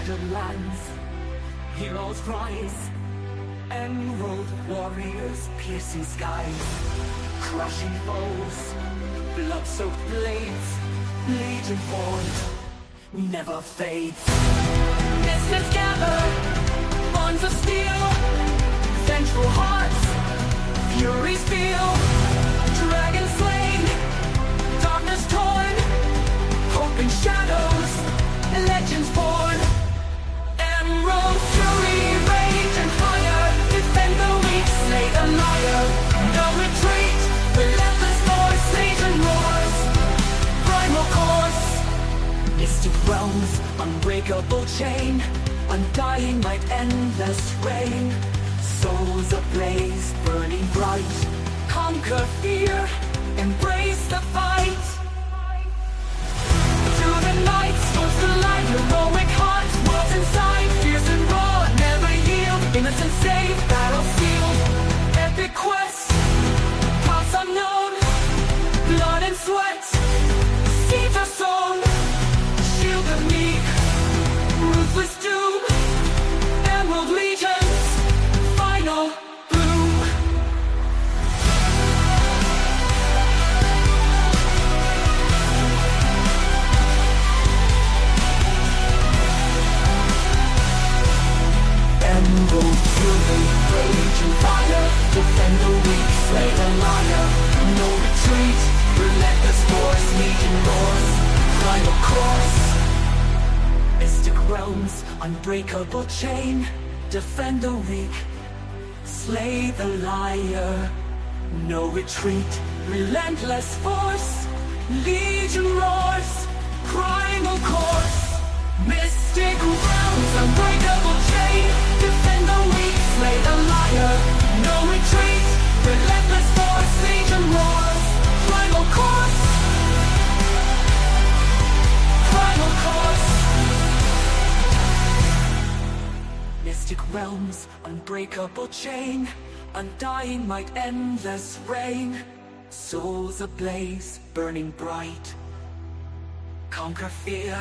shattered lands, heroes rise, emerald warriors piercing skies, crushing foes, blood-soaked blades, legion born, never fades. Misfits gather, bonds of steel, vengeful hearts, furies feel, dragons slain, darkness torn, hope in shadows, legends born. Emerald fury, rage and fire, defend the weak, slay the liar. No retreat, relentless force, legion roars, primal course. Mystic realms, unbreakable chain, undying light, endless reign. Souls ablaze, burning bright, conquer fear, embrace the fight. Through the night, storms the light, heroic heart, worlds inside, fierce and raw, never yield, innocent safe, battle sealed, epic quest, paths unknown, blood and sweat, seeds are sown, shield of meek, ruthless doom, emerald legions, final bloom. Emerald fury, rage and fire, defend the weak, slay the liar. No retreat, relentless force, legion roars, final course. Mystic realms, unbreakable chain, defend the weak, slay the liar. No retreat, relentless force, legion roars, primal course. Mystic realms, unbreakable chain, defend the weak, slay the liar. No retreat, relentless force, legion roars, primal course. Primal course. Mystic realms, unbreakable chain, undying might, endless reign. Souls ablaze, burning bright. Conquer fear,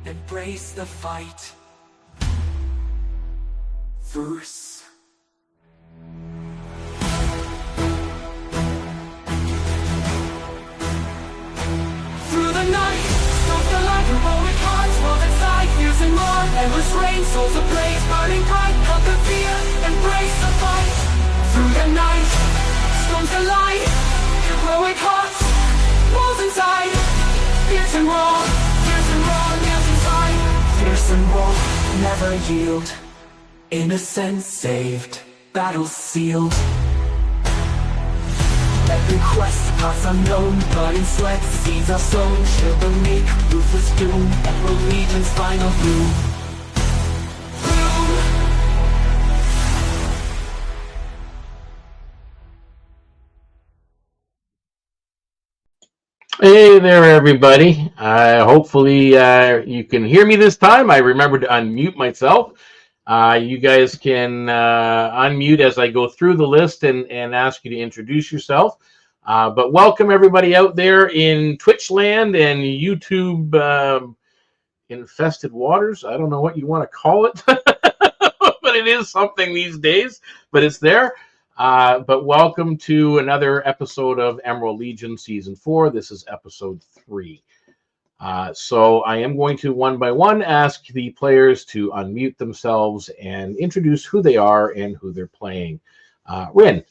embrace the fight. Verse. Through the night, stop the light, heroic hearts, world inside, fierce and roar, endless rain, souls ablaze, burning bright, conquer fear, embrace the fight. Through the night, storms the light, heroic hearts, walls inside, fierce and raw, nails inside, fierce and raw, never yield, innocence saved, battle sealed. Every quest, paths unknown, blood and sweat, seeds are sown, shield the meek, ruthless doom, emerald legion's final bloom. Hey there, everybody. Hopefully you can hear me this time. I remembered to unmute myself. You guys can unmute as I go through the list and ask you to introduce yourself. But welcome everybody out there in Twitch land and YouTube infested waters. I don't know what you want to call it, but it is something these days, but it's there. But welcome to another episode of Emerald Legion Season 4. This is Episode 3. So I am going to, one by one, ask the players to unmute themselves and introduce who they are and who they're playing. Rin.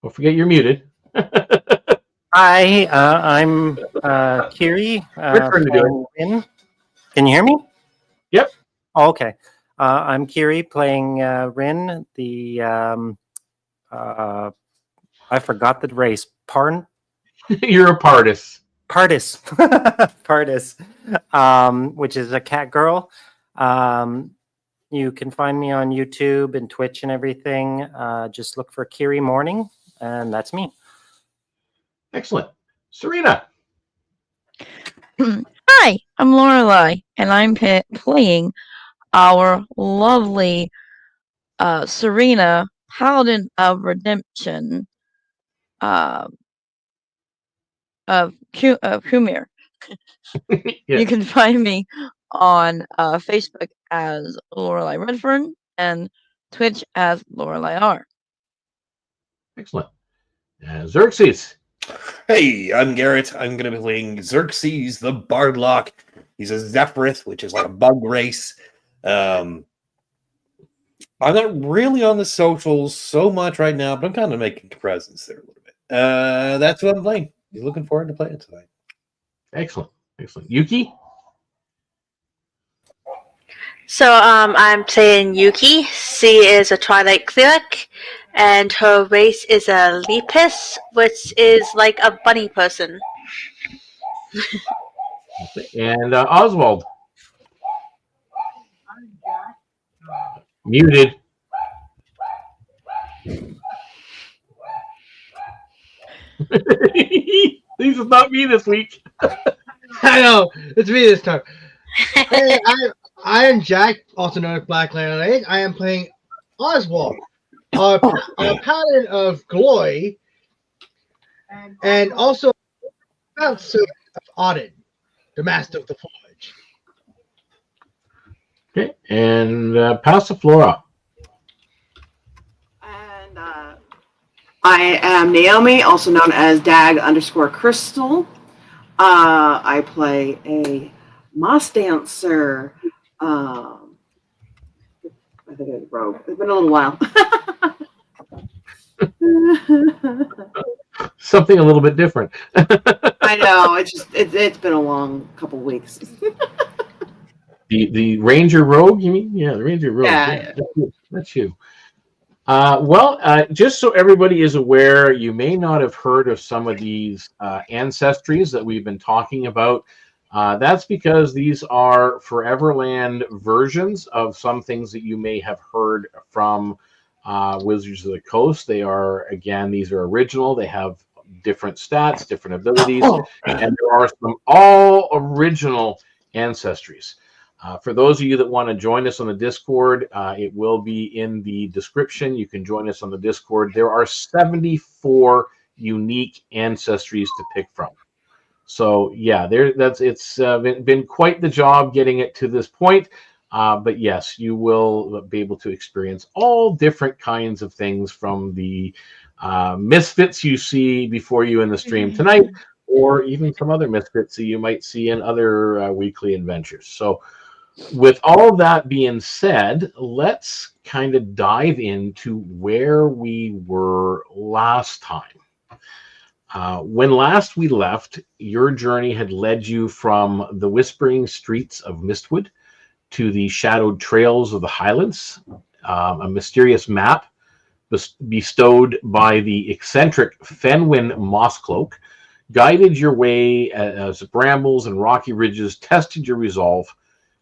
Don't forget you're muted. Hi, I'm Kiri. Rin. Can you hear me? Yep. Oh, okay. I'm Kiri playing Rin, the I forgot the race. You're a Pardis. Pardis. Pardis, which is a cat girl. You can find me on YouTube and Twitch and everything. Just look for Kiri Morning, and that's me. Excellent. Serena. Hi, I'm Lorelai, and I'm playing our lovely Serena, Paladin of Redemption, of Kumir. Yes. You can find me on Facebook as Lorelei Redfern and Twitch as Lorelei R. Excellent. Xerxes. Hey, I'm Garrett. I'm going to be playing Xerxes the Bardlock. He's a Zephyrith, which is like a bug race. I'm not really on the socials so much right now, but I'm kind of making a presence there a little bit. That's what I'm playing. Looking forward to playing tonight. Excellent. Excellent. Yuki? So I'm playing Yuki. She is a Twilight Cleric, and her race is a Lepus, which is like a bunny person. And Oswald? Muted. This is not me this week. I know. It's me this time. Hey, I am Jack, also known as Black Lantern. I am playing Oswald, a paladin of Gloy, and also of Auden, the Master of the Forge. Okay, and Passiflora. And I am Naomi, also known as Dag_Crystal. I play a Moss Dancer. I think I broke. It's been a little while. Something a little bit different. I know. It's been a long couple weeks. The Ranger Rogue, you mean? Yeah, the Ranger Rogue. Yeah. That's you. Just so everybody is aware, you may not have heard of some of these ancestries that we've been talking about. That's because these are Foreverland versions of some things that you may have heard from Wizards of the Coast. These are original. They have different stats, different abilities, and there are some all original ancestries. For those of you that want to join us on the Discord, it will be in the description. You can join us on the Discord. There are 74 unique ancestries to pick from. So yeah, it's been quite the job getting it to this point. But yes, you will be able to experience all different kinds of things, from the misfits you see before you in the stream tonight, or even some other misfits that you might see in other weekly adventures. So with all that being said, let's kind of dive into where we were last time. When last we left, your journey had led you from the whispering streets of Mistwood to the shadowed trails of the Highlands. A mysterious map bestowed by the eccentric Fenwin Mosscloak guided your way as brambles and rocky ridges tested your resolve.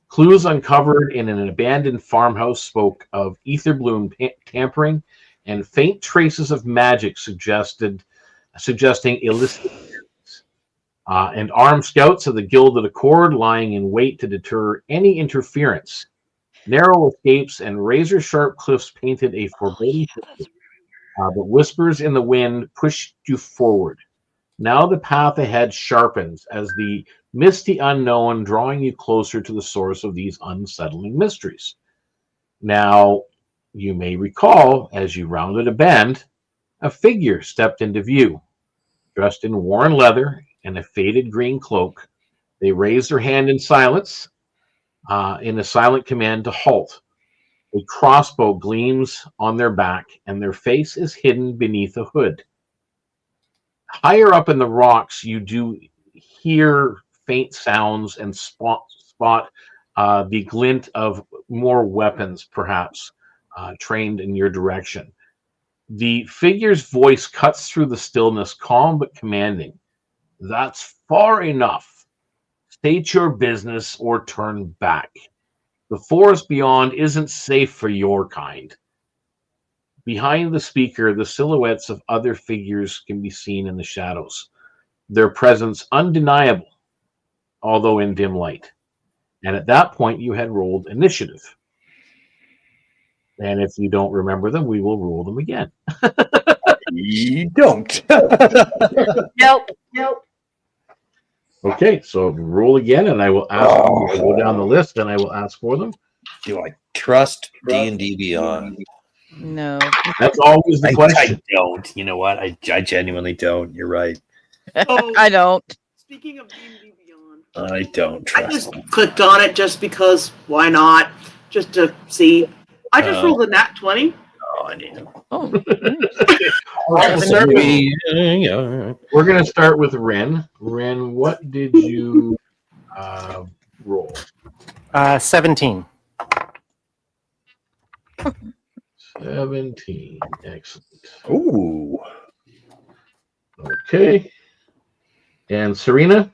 Clues uncovered in an abandoned farmhouse spoke of Etherbloom tampering, and faint traces of magic suggesting illicit activities. And armed scouts of the Gilded Accord lying in wait to deter any interference. Narrow escapes and razor-sharp cliffs painted a forbidding picture, but whispers in the wind pushed you forward. Now the path ahead sharpens as the misty unknown drawing you closer to the source of these unsettling mysteries. Now, you may recall, as you rounded a bend, a figure stepped into view. Dressed in worn leather and a faded green cloak, they raised their hand in silence, in a silent command to halt. A crossbow gleams on their back, and their face is hidden beneath a hood. Higher up in the rocks, you do hear faint sounds and spot the glint of more weapons, perhaps, trained in your direction. The figure's voice cuts through the stillness, calm but commanding. That's far enough. State your business or turn back. The forest beyond isn't safe for your kind. Behind the speaker, the silhouettes of other figures can be seen in the shadows, their presence undeniable, although in dim light. And at that point, you had rolled initiative. And if you don't remember them, we will roll them again. You don't. Nope. Okay, so roll again, and I will ask. I'll go down the list, and I will ask for them. Do I trust D&D Beyond? No. That's always the question. I don't. You know what? I genuinely don't. You're right. Oh, I don't. speaking of D&D Beyond, I don't I trust just them. clicked on it just because. Why not? Just to see. I just rolled a nat 20. Oh, I need them. Oh, nice. All right, we'll start with- Yeah. we're going to start with Ren. Ren, what did you roll? 17. 17. Excellent. Ooh. Okay. And Serena?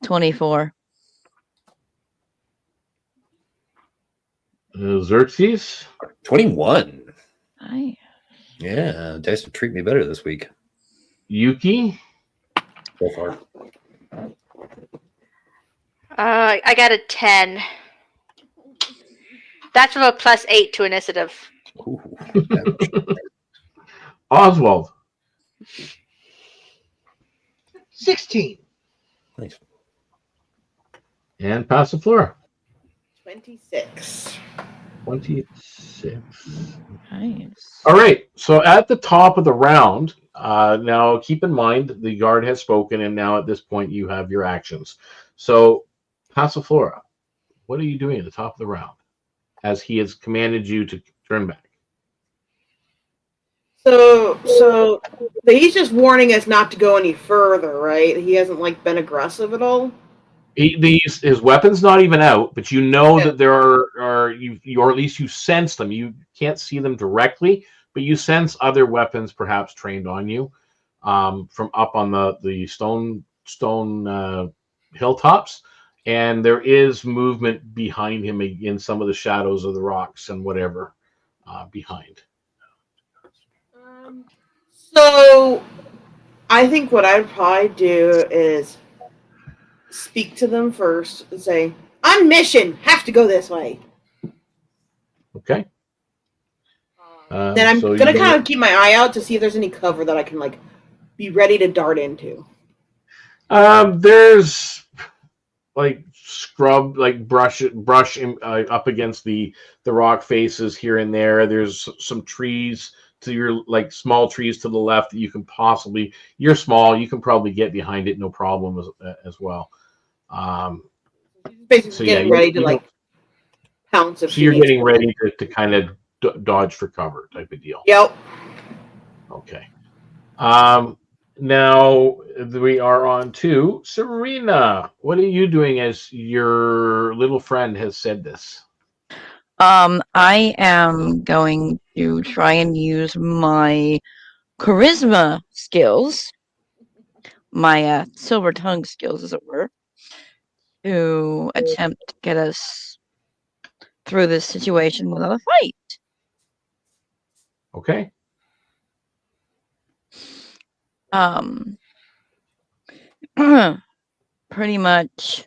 24. Xerxes? 21. Nice. Yeah, dice will treat me better this week. Yuki? So far. I got a 10. That's with a +8 to initiative. Ooh. Oswald? 16. Nice. And Passiflora? 26. 26. Nice. All right. So at the top of the round, now keep in mind the guard has spoken, and now at this point you have your actions. So, Passiflora, what are you doing at the top of the round as he has commanded you to turn back? So he's just warning us not to go any further, right? He hasn't been aggressive at all. His weapon's not even out, but you know that there are you or at least you sense them. You can't see them directly, but you sense other weapons perhaps trained on you from up on the stone hilltops, and there is movement behind him in some of the shadows of the rocks and whatever behind. So I think what I'd probably do is speak to them first and say, "On mission, have to go this way." Okay. Then I'm so gonna you- kind of keep my eye out to see if there's any cover that I can be ready to dart into. There's scrub, brush up against the rock faces here and there. There's some trees to your small trees to the left that you can possibly. You're small, you can probably get behind it, no problem as well. Basically, getting ready to pounce. So you're getting ready to kind of dodge for cover type of deal. Yep. Okay. Now we are on to Serena. What are you doing as your little friend has said this? I am going to try and use my charisma skills, my silver tongue skills, as it were, to attempt to get us through this situation without a fight. Okay. Pretty much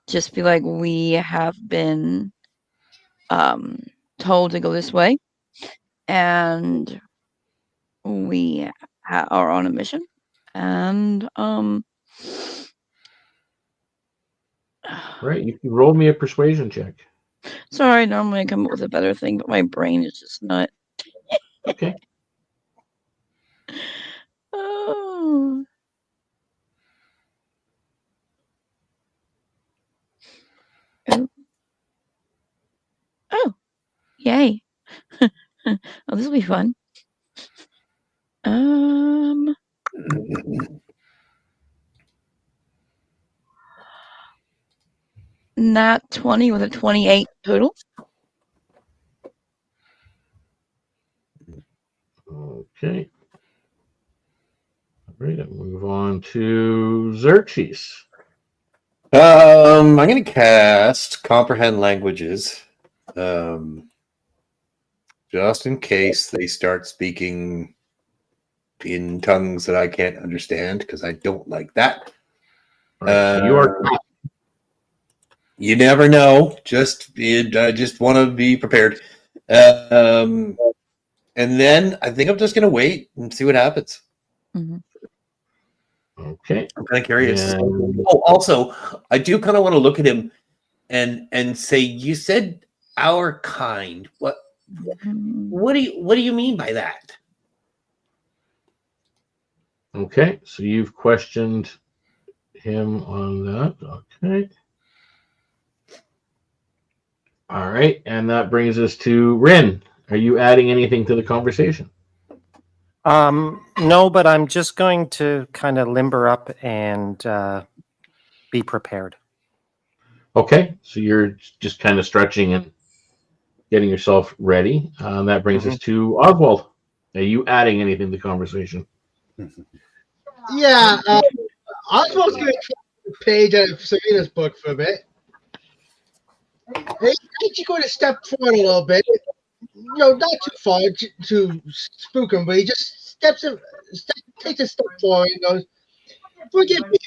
just be like, we have been told to go this way, and we are on a mission, and Right. You can roll me a persuasion check. sorry, normally I come up with a better thing, but my brain is just not. Okay. Oh. Oh, yay. Oh, this will be fun. Nat 20 with a 28 total. Okay. All right, I'll move on to Xerxes. I'm going to cast Comprehend Languages, just in case they start speaking in tongues that I can't understand, because I don't like that. All right, so you are. You never know. I just want to be prepared. And then I think I'm just going to wait and see what happens. Mhm. Okay. I'm kind of curious. And- Oh, also, I do kind of want to look at him and say, you said our kind. What do you mean by that? Okay, so you've questioned him on that. Okay. All right, and that brings us to Rin. Are you adding anything to the conversation? No, but I'm just going to kind of limber up and be prepared. Okay, so you're just kind of stretching and getting yourself ready. That brings us to Oswald. Are you adding anything to the conversation? Yeah, Oswald's going to turn the page out of Serena's book for a bit. He's actually going to step forward a little bit. Not too far to spook him, but he just takes a step forward and goes, "Forgive me,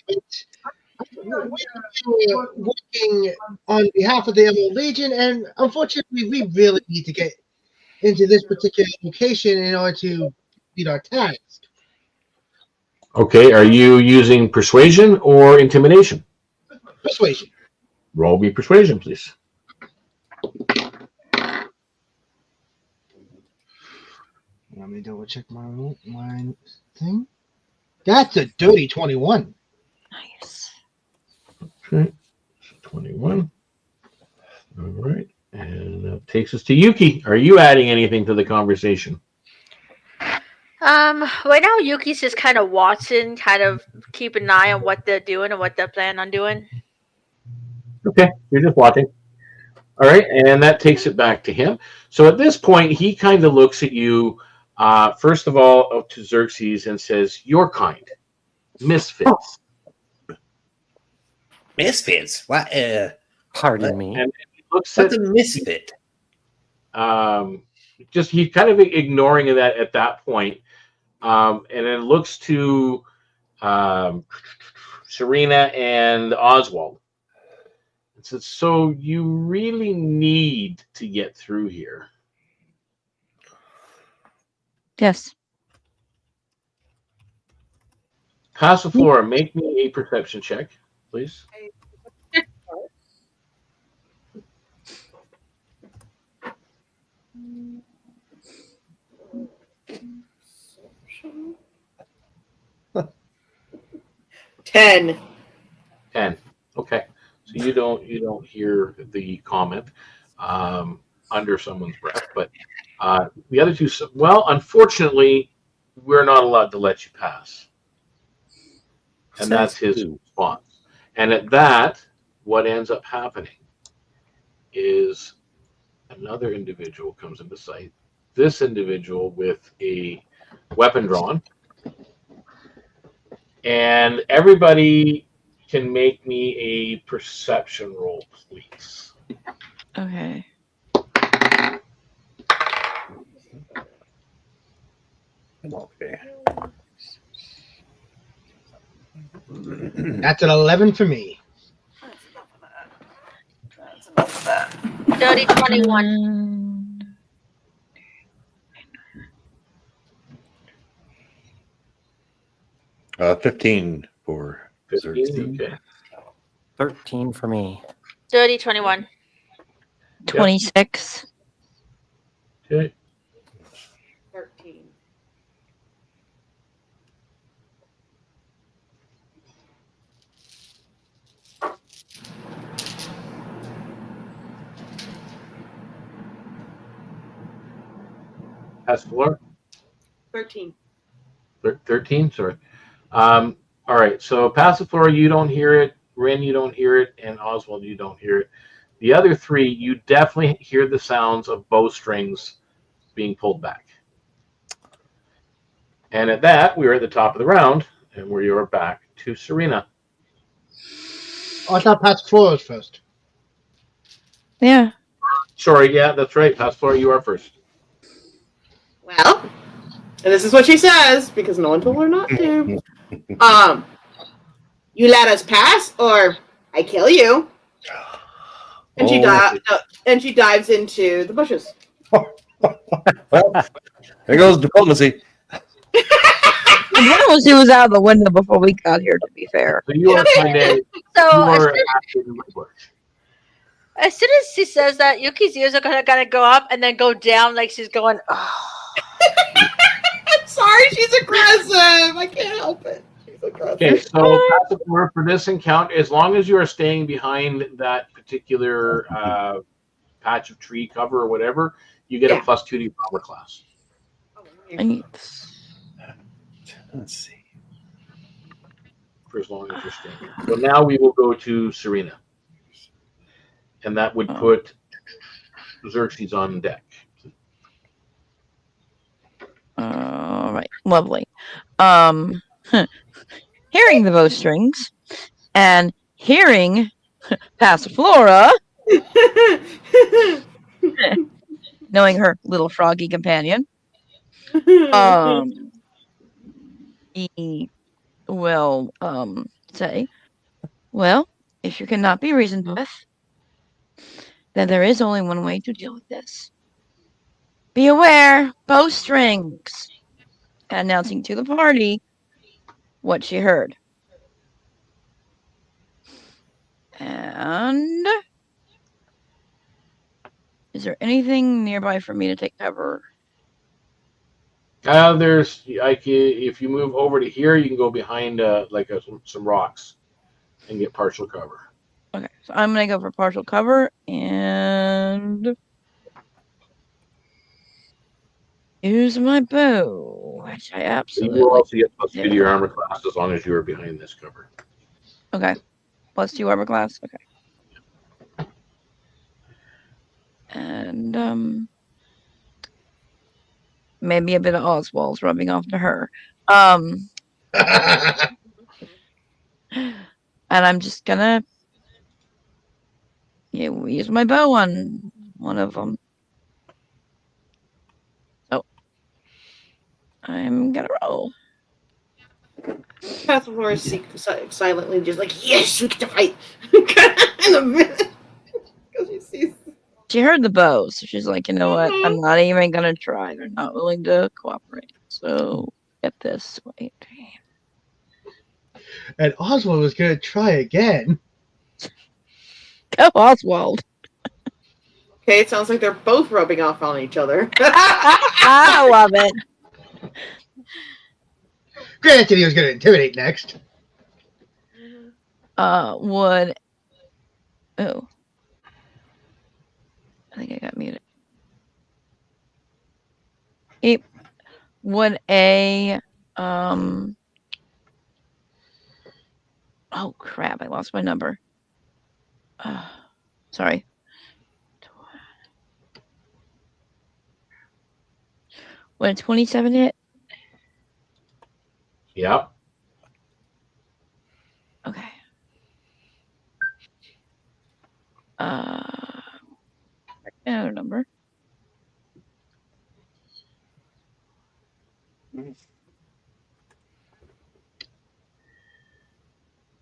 but we're working on behalf of the Emerald Legion, and unfortunately, we really need to get into this particular location in order to beat our task." Okay, are you using persuasion or intimidation? Persuasion. Roll me persuasion, please. Let me double check my thing. That's a dirty 21. Nice. Okay, so 21. All right, and that takes us to Yuki. Are you adding anything to the conversation? Right now Yuki's just kind of watching, kind of keep an eye on what they're doing and what they're planning on doing. Okay, you're just watching. All right, and that takes it back to him. So at this point, he kind of looks at you, first of all, up to Xerxes and says, "Your kind, misfits." Misfits? What? Pardon me. And he looks What's at a misfit? just he's kind of ignoring that at that point, and it looks to Serena and Oswald. It says, "So you really need to get through here." Yes. Passiflora, make me a perception check, please. Ten. 10. Okay. So you don't hear the comment under someone's breath, but the other two. Well, unfortunately, we're not allowed to let you pass, and that's his response. And at that, what ends up happening is another individual comes into sight. This individual with a weapon drawn, and everybody can make me a perception roll, please. Okay. Okay. That's an 11 for me. 30, 21. 15 for 15. Okay. 13 for me. 30, 21. 26. Okay. 13. Passiflora? 13. 13, sorry. All right, so Passiflora, you don't hear it. Rin, you don't hear it. And Oswald, you don't hear it. The other three, you definitely hear the sounds of bowstrings being pulled back. And at that, we are at the top of the round, and we are back to Serena. Oh, I thought Passiflora was first. Yeah. Sorry, yeah, that's right. Passiflora, you are first. Well, and this is what she says because no one told her not to. You let us pass, or I kill you. And she dives into the bushes. Well, there goes diplomacy. One was who was out of the window before we got here, to be fair. So you are kind of So as soon as she says that, Yuki's ears are gonna go up and then go down, like she's going. Oh. I'm sorry, she's aggressive. I can't help it. She's aggressive. Okay, so passive word for this encounter, as long as you are staying behind that particular patch of tree cover or whatever, you get a +2 to your armor class. Let's see. For as long as you're staying. So now we will go to Serena. And that would put Xerxes on deck. All right, lovely. Hearing the bowstrings and hearing Passiflora, knowing her little froggy companion, he will say, well, if you cannot be reasoned with, then there is only one way to deal with this. Be aware, bowstrings, announcing to the party what she heard. And is there anything nearby for me to take cover? There's if you move over to here, you can go behind some rocks and get partial cover. Okay, so I'm gonna go for partial cover and use my bow, which I absolutely. You will also get +2 to your armor class as long as you are behind this cover. Okay, +2 armor class. Okay, and maybe a bit of Oswald's rubbing off to her. And I'm just gonna use my bow on one of them. So I'm gonna roll. Passiflora is silently just like, yes, we get to fight. In a minute. She heard the bow, so she's like, you know what? I'm not even gonna try. They're not willing to cooperate. So get this. Wait. And Oswald was going to try again. Go, Oswald. Okay, it sounds like they're both rubbing off on each other. I love it. Granted, he was going to intimidate next. Would. Oh. I think I got muted. Would a. Oh, crap. I lost my number. Sorry. Would a 27 hit? Yep. Okay. Another number.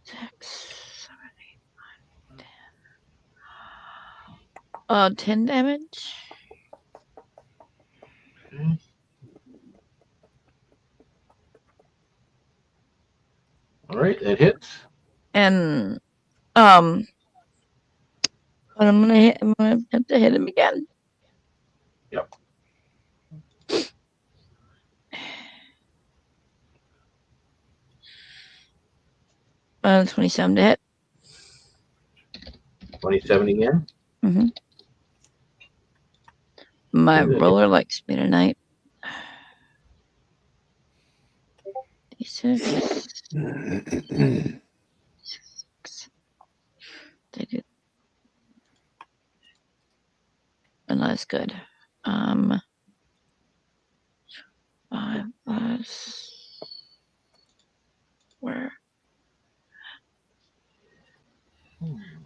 Six, 7, 8, 9, 10. 10 damage. Okay. All right, that hits. And I'm gonna have to hit him again. Yep. 27 to hit. 27 again. Mm-hmm. My roller likes me tonight. D6. They do. And that's good. 5 plus where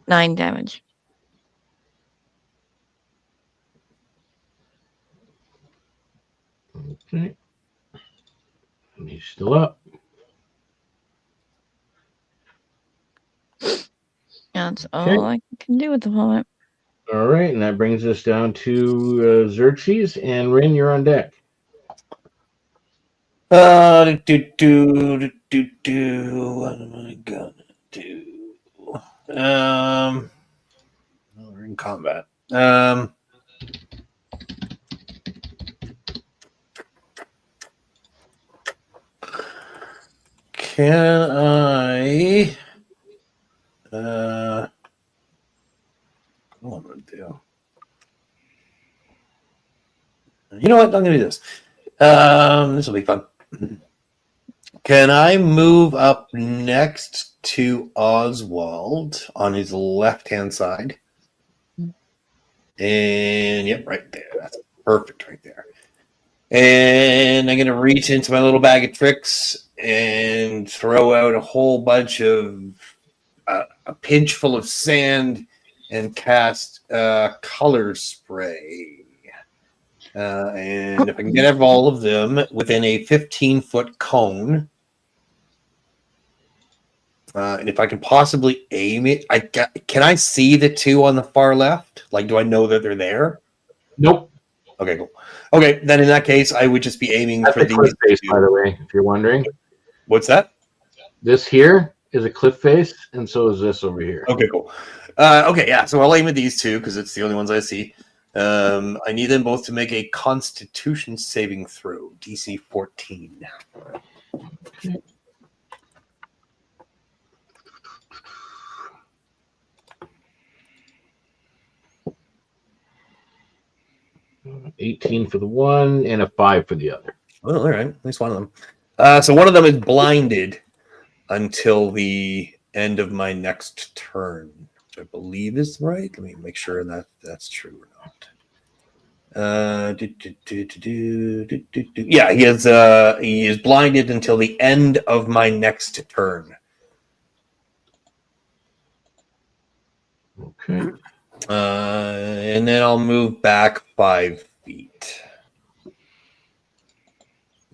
9 damage. Okay. And he's still up. That's all I can do at the moment. All right, and that brings us down to Xerxes and Rin. You're on deck. What am I gonna do? Well, we're in combat. Can I? What am I gonna do? You know what? I'm gonna do this. This will be fun. Can I move up next to Oswald on his left-hand side? And yep, right there. That's perfect right there. And I'm going to reach into my little bag of tricks and throw out a whole bunch of a pinch full of sand and cast color spray. And if I can get all of them within a 15-foot cone, and if I can possibly aim it, can I see the two on the far left? Like, do I know that they're there? Nope. Okay, cool. Okay, then in that case, I would just be aiming That's for a cliff these. face, by the way, if you're wondering. What's that? This here is a cliff face, and so is this over here. Okay, cool. Okay, yeah. So I'll aim at these two because it's the only ones I see. I need them both to make a Constitution saving throw, DC 14. Okay. 18 for the one and a 5 for the other. Oh, all right. At least one of them. So one of them is blinded until the end of my next turn, which I believe is right. Let me make sure that that's true or not. Yeah, he is blinded until the end of my next turn. Okay. And then I'll move back 5 feet.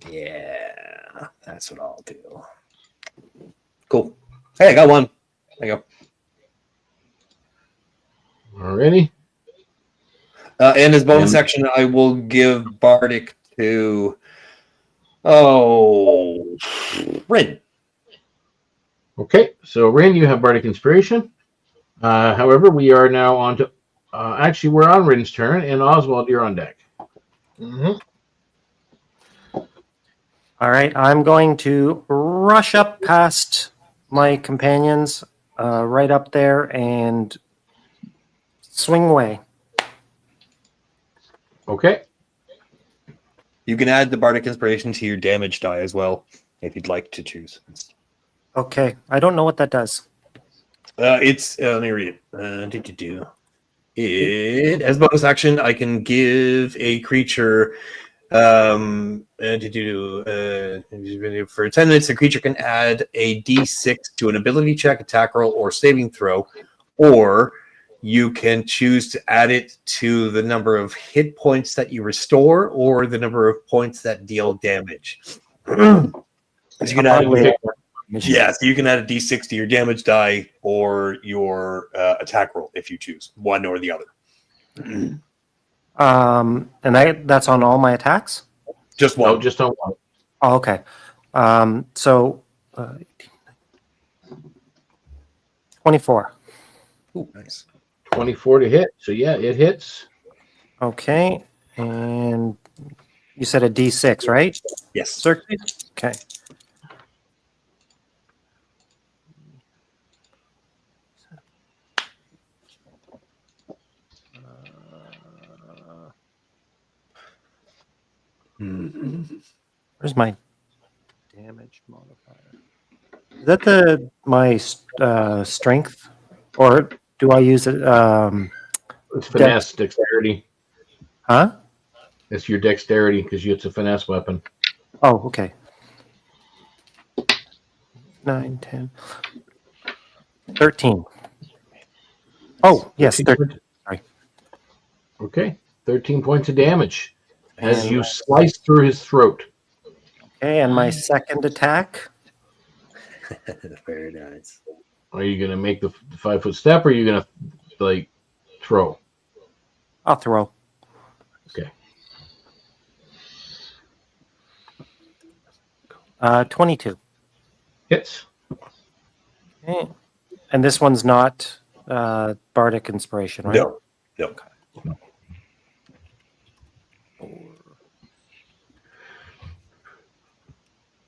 Yeah, that's what I'll do. Cool. Hey, I got one. There you go. Alrighty. And as bonus action, I will give Bardic to Rin. Okay, so Rin, you have Bardic Inspiration. However, we are now on to actually we're on Rin's turn, and Oswald, you're on deck. Mm-hmm. All right, I'm going to rush up past my companions, right up there, and swing away. Okay. You can add the Bardic Inspiration to your damage die as well, if you'd like to choose. Okay, I don't know what that does. It's let me read it. As bonus action, I can give a creature for 10 minutes. The creature can add a D6 to an ability check, attack roll, or saving throw, or you can choose to add it to the number of hit points that you restore or the number of points that deal damage. So you can add so you can add a D6 to your damage die or your attack roll if you choose one or the other. And that's on all my attacks? Just one. No, just on one. Oh, okay. So 24. Ooh, nice. 24 to hit. So yeah, it hits. Okay, and you said a D6, right? Yes. Circuit? Okay. Where's my damage modifier? Is that my strength, or do I use it? It's finesse, dexterity. Huh? It's your dexterity because it's a finesse weapon. Oh, okay. 9, 10, 13. Oh, yes, 13. Sorry. Okay, 13 points of damage as you slice through his throat. Okay, and my second attack. Very nice. Are you going to make the 5-foot step, or are you going to throw? I'll throw. Okay. 22. Hits. Okay. And this one's not Bardic Inspiration, right? No, no.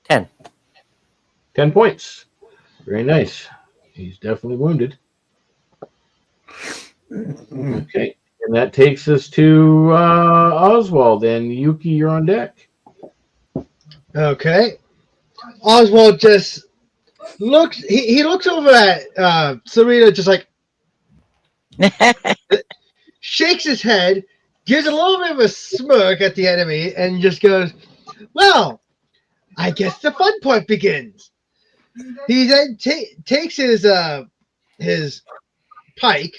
10. 10 points. Very nice. He's definitely wounded. Okay. And that takes us to Oswald. And Yuki, you're on deck. Okay. Oswald just looks. He looks over at Serena, just like shakes his head, gives a little bit of a smirk at the enemy, and just goes, "Well, I guess the fun part begins." He then takes his pike,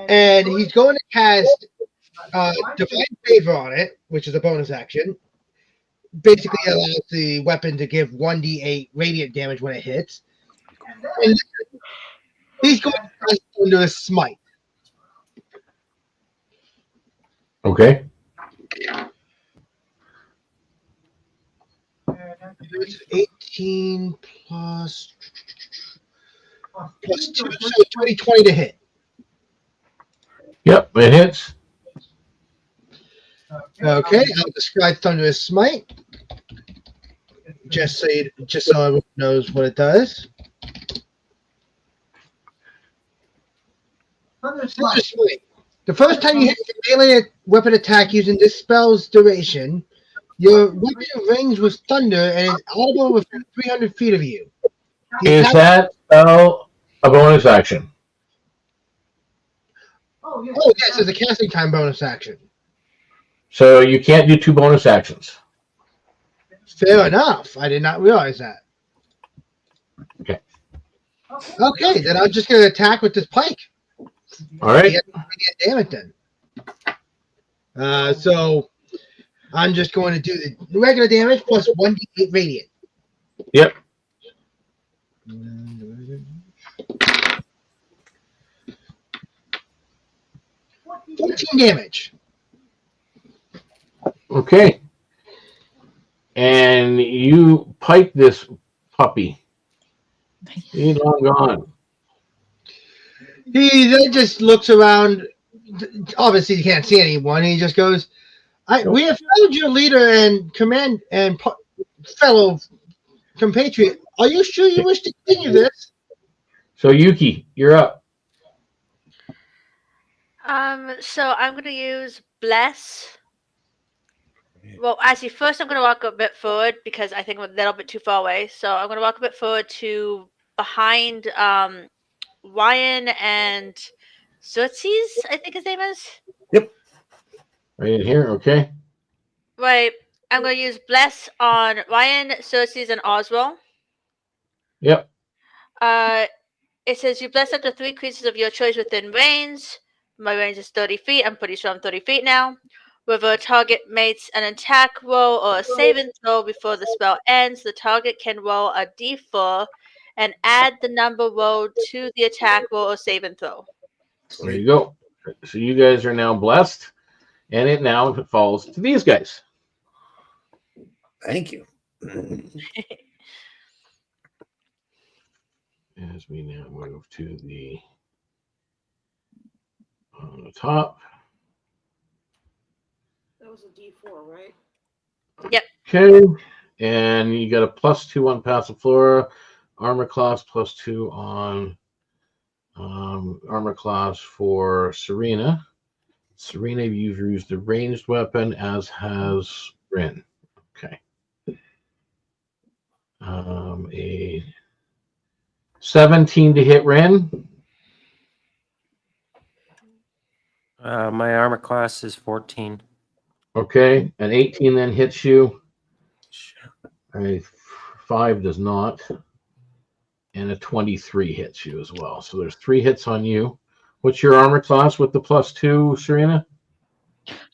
and he's going to cast Divine Favor on it, which is a bonus action. Basically allows the weapon to give 1d8 radiant damage when it hits. And he's going to cast under a smite. Okay. It's 18 plus 2, so 20 to hit. Yep, it hits. Okay, I'll describe Thunderous Smite. Just so everyone knows what it does. Thunderous Smite. The first time you hit a melee weapon attack using this spell's duration, your weapon rings with thunder and is audible within 300 feet of you. Is that spell a bonus action? Oh, yes, it's a casting time bonus action. So you can't do 2 bonus actions. Fair enough. I did not realize that. Okay. Okay, then I'm just going to attack with this pike. All right. Damn it, then. So I'm just going to do the regular damage plus 1d8 radiant. Yep. 14 damage. Okay. And you pike this puppy. He's long gone. He then just looks around. Obviously, he can't see anyone. He just goes, "We have found your leader and command and fellow compatriot. Are you sure you wish to continue this?" So Yuki, you're up. So I'm gonna use bless. Well, actually, first I'm gonna walk a bit forward because I think I'm a little bit too far away. So I'm gonna walk a bit forward to behind Ryan and Xerxes, I think his name is. Yep. Right in here, okay. Right. I'm gonna use bless on Ryan, Xerxes, and Oswald. Yep. It says you bless up to 3 creatures of your choice within range. My range is 30 feet. I'm pretty sure I'm 30 feet now. Whether a target makes an attack roll or a saving throw before the spell ends, the target can roll a d4 and add the number rolled to the attack roll or saving throw. There you go. So you guys are now blessed, and it now falls to these guys. Thank you. As we now move to the on the top. That was a D4, right? Yep. Okay. And you got a +2 on Passiflora, armor class +2 on armor class for Serena. Serena, you've used a ranged weapon, as has Rin. Okay. A 17 to hit Rin. My armor class is 14. Okay. An 18 then hits you. A 5 does not. And a 23 hits you as well. So there's 3 hits on you. What's your armor class with the +2, Serena?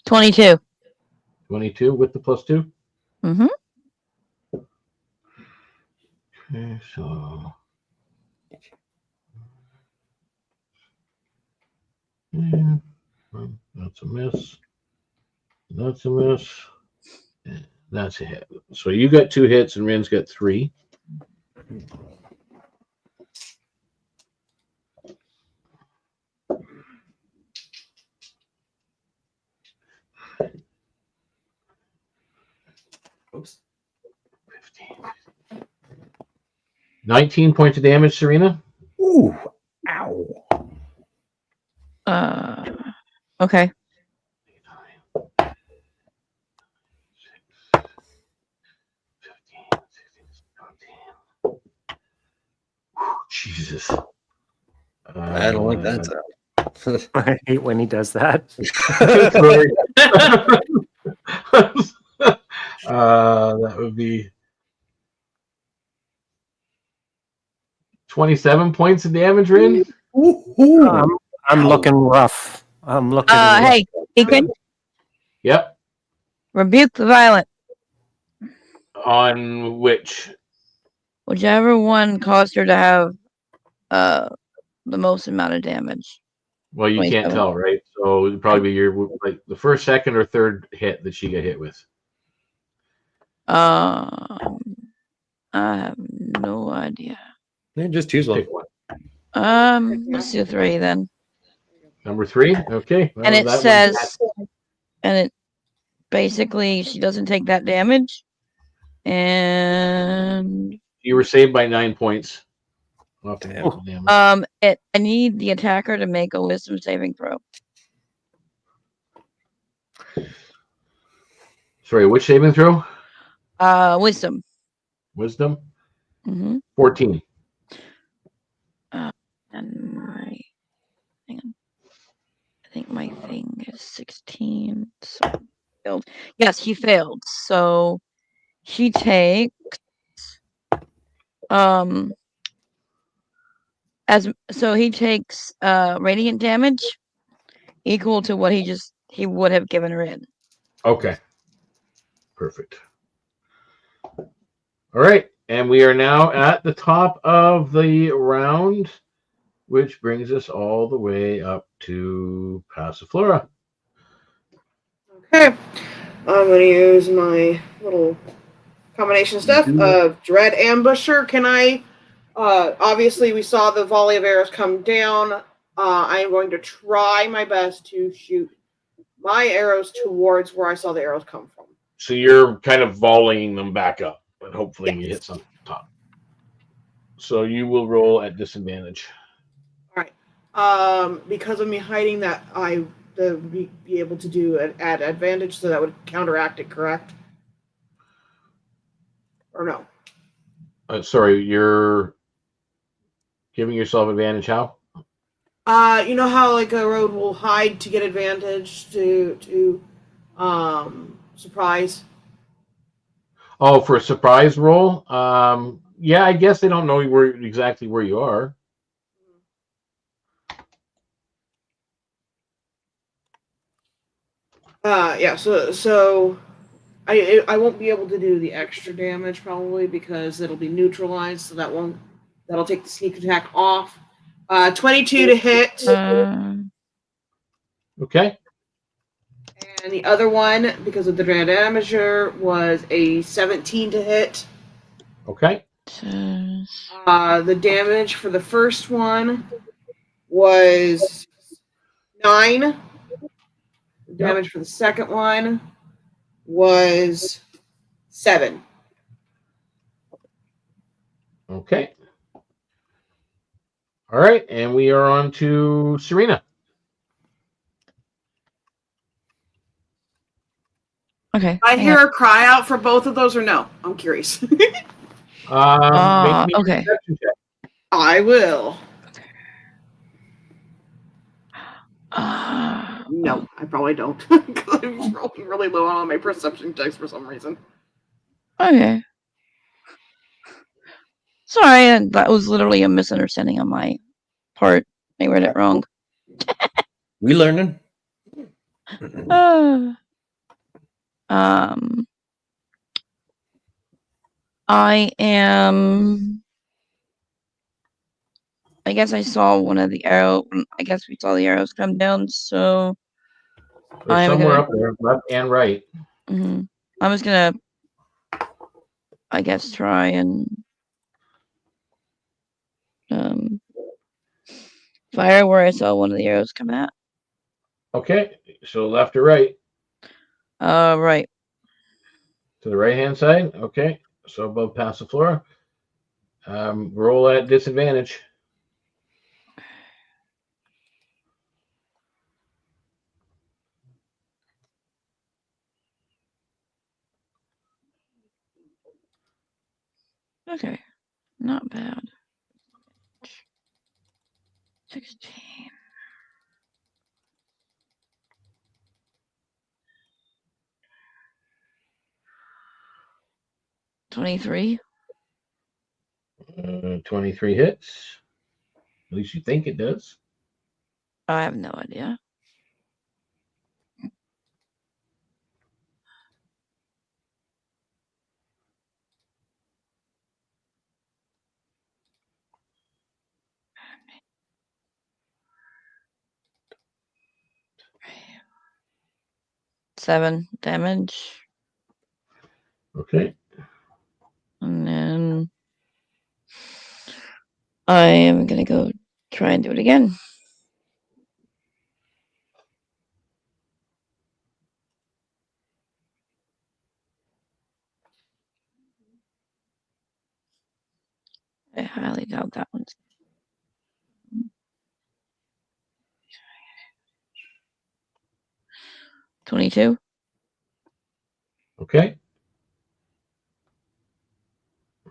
22. 22 with the +2? Mm-hmm. Okay, so... Yeah, well, that's a miss. That's a miss. And That's a hit. So you got 2 hits and Rin's got 3. Oops. 15. 19 points of damage, Serena. Ooh. Ow. Okay. 15, 16, 17. Jesus. I don't like that sound. I hate when he does that. Sorry. That would be 27 points of damage, Rin. I'm looking rough. I'm looking. rough. Hey, Deacon, Yep. rebuke the violent. On which? Whichever one caused her to have the most amount of damage. Well, you can't 27. tell, right? So it'd probably be your like the first, second, or third hit that she got hit with. I have no idea. Yeah, just choose one. Pick one. Let's do 3 then. Number 3. Okay. Well, And it that says, and it basically she doesn't take that damage, and you were saved by 9 points. Off the actual damage. I need the attacker to make a wisdom saving throw. Sorry, which saving throw? Wisdom. Wisdom. Mm-hmm. 14. And my, hang on. I think my thing is 16. So failed. Yes, he failed. So he takes he takes radiant damage equal to what he would have given her in. Okay. Perfect. All right. And we are now at the top of the round, which brings us all the way up to Passiflora. Okay. I'm going to use my little combination stuff of Dread Ambusher. Can I... obviously, we saw the volley of arrows come down. I am going to try my best to shoot my arrows towards where I saw the arrows come from. So you're kind of volleying them back up, but hopefully you hit some top. So you will roll at disadvantage. All right. Because of me hiding that, I would be able to do it at advantage, so that would counteract it, correct? Or no? Sorry, you're giving yourself advantage how? You know how like a road will hide to get advantage to surprise? Oh, for a surprise roll? Yeah, I guess they don't know exactly where you are. Yeah, so I won't be able to do the extra damage probably because it'll be neutralized, so that'll take the sneak attack off. 22 to hit. Okay. And the other one, because of the Dread Amateur, was a 17 to hit. Okay. The damage for the first one was 9. The damage for the second one was 7. Okay. All right, and we are on to Serena. Okay. I hear a cry out for both of those, or no? I'm curious. Make me a Okay. perception check. I will. Okay. No, I probably don't. Because I'm rolling really low on my perception checks for some reason. Okay. Sorry, that was literally a misunderstanding on my part. I read it wrong. We learning. I am. I guess I saw one of the arrows. I guess we saw the arrows come down, so They're I'm somewhere gonna- up there, left and right. I'm just gonna I guess, try and fire where I saw one of the arrows come at. Okay, so left or right? Right. To the right-hand side? Okay, so above Passiflora. Roll at disadvantage. Okay, not bad. 16. $23. 23 hits. At least you think it does. I have no idea. Seven damage. Okay. And then I am gonna go try and do it again. I highly doubt that one's 22. Okay.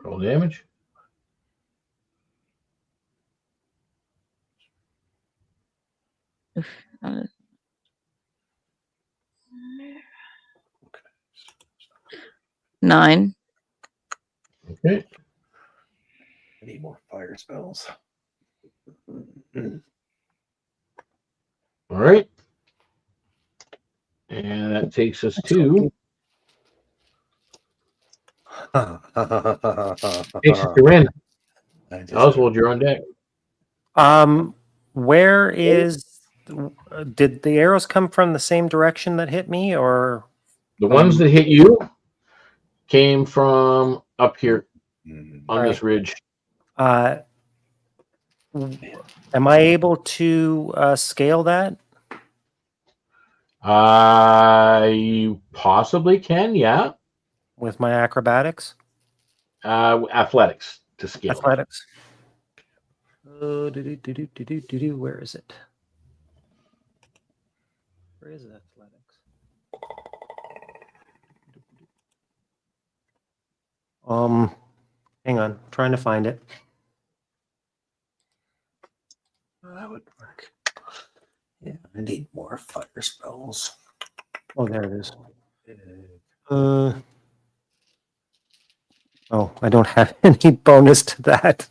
Roll damage. Uh, 9. Okay. I need more fire spells. All right. And that takes us to Ren. Oswald, you're on deck. Where is? Did the arrows come from the same direction that hit me, or The ones that hit you came from up here on this ridge. am I able to scale that? You possibly can, yeah. With my acrobatics? Athletics to scale. Athletics. Where is it? Where is athletics? Hang on, trying to find it. That would work. Yeah, I need more fire spells. Oh, there it is. Oh, I don't have any bonus to that.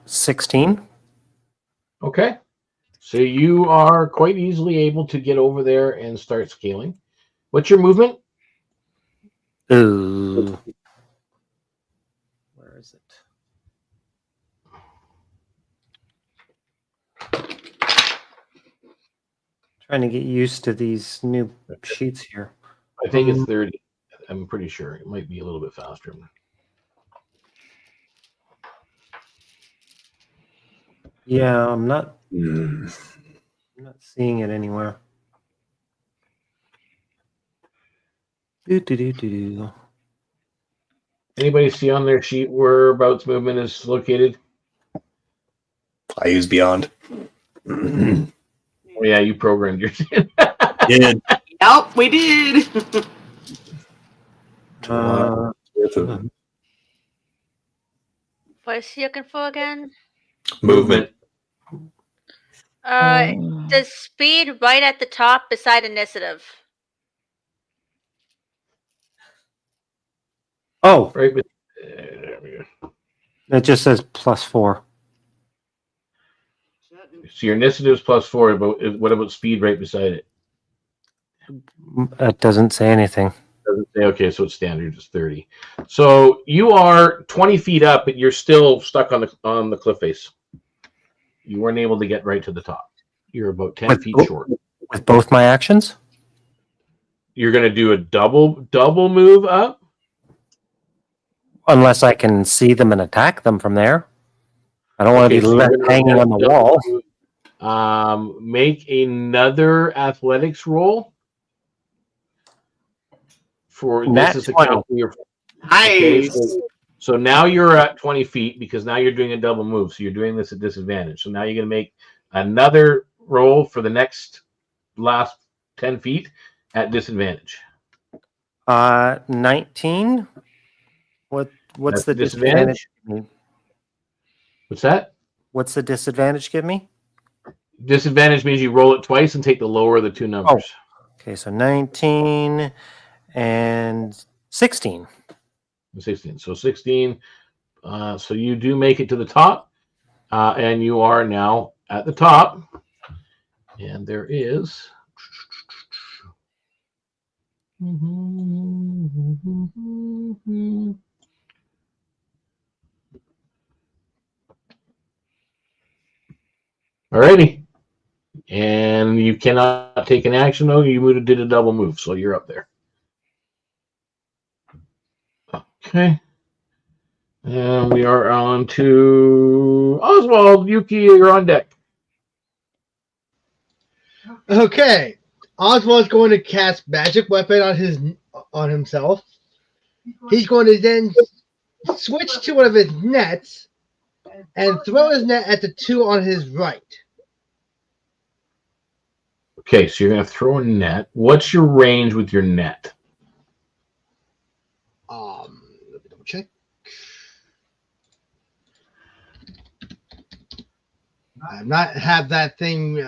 16. Okay. So you are quite easily able to get over there and start scaling. What's your movement? Ooh. Where is it? Trying to get used to these new sheets here. I think it's 30. I'm pretty sure. It might be a little bit faster. Yeah, I'm not seeing it anywhere. Anybody see on their sheet whereabouts movement is located? I use Beyond. Oh, yeah, you programmed your shit. Did. Yep, we did. What is he looking for again? Movement. The speed right at the top beside initiative. Oh, Right. There we go. it just says +4. So your initiative is +4, but what about speed right beside it? It doesn't say anything. Doesn't say. Okay, so it's standard. It's 30. So you are 20 feet up, but you're still stuck on the cliff face. You weren't able to get right to the top. You're about 10 feet short. With both my actions? You're going to do a double move up? Unless I can see them and attack them from there. I don't want to be so left you're gonna hanging on the wall. Make another athletics roll. For Nat this is 20. account for your. Nice. So now you're at 20 feet because now you're doing a double move. So you're doing this at disadvantage. So now you're going to make another roll for the last 10 feet at disadvantage. 19. What's That's the disadvantage? What's that? What's the disadvantage give me? Disadvantage means you roll it twice and take the lower of the two numbers. Okay, so 19 and 16. 16. So 16. So you do make it to the top, and you are now at the top. And there is. Alrighty. And you cannot take an action, though. You did a double move, so you're up there. Okay. And we are on to Oswald. Yuki, you're on deck. Okay. Oswald's going to cast magic weapon on himself. He's going to then switch to one of his nets and throw his net at the two on his right. Okay, so you're going to throw a net. What's your range with your net? Let me double check. I've not had that thing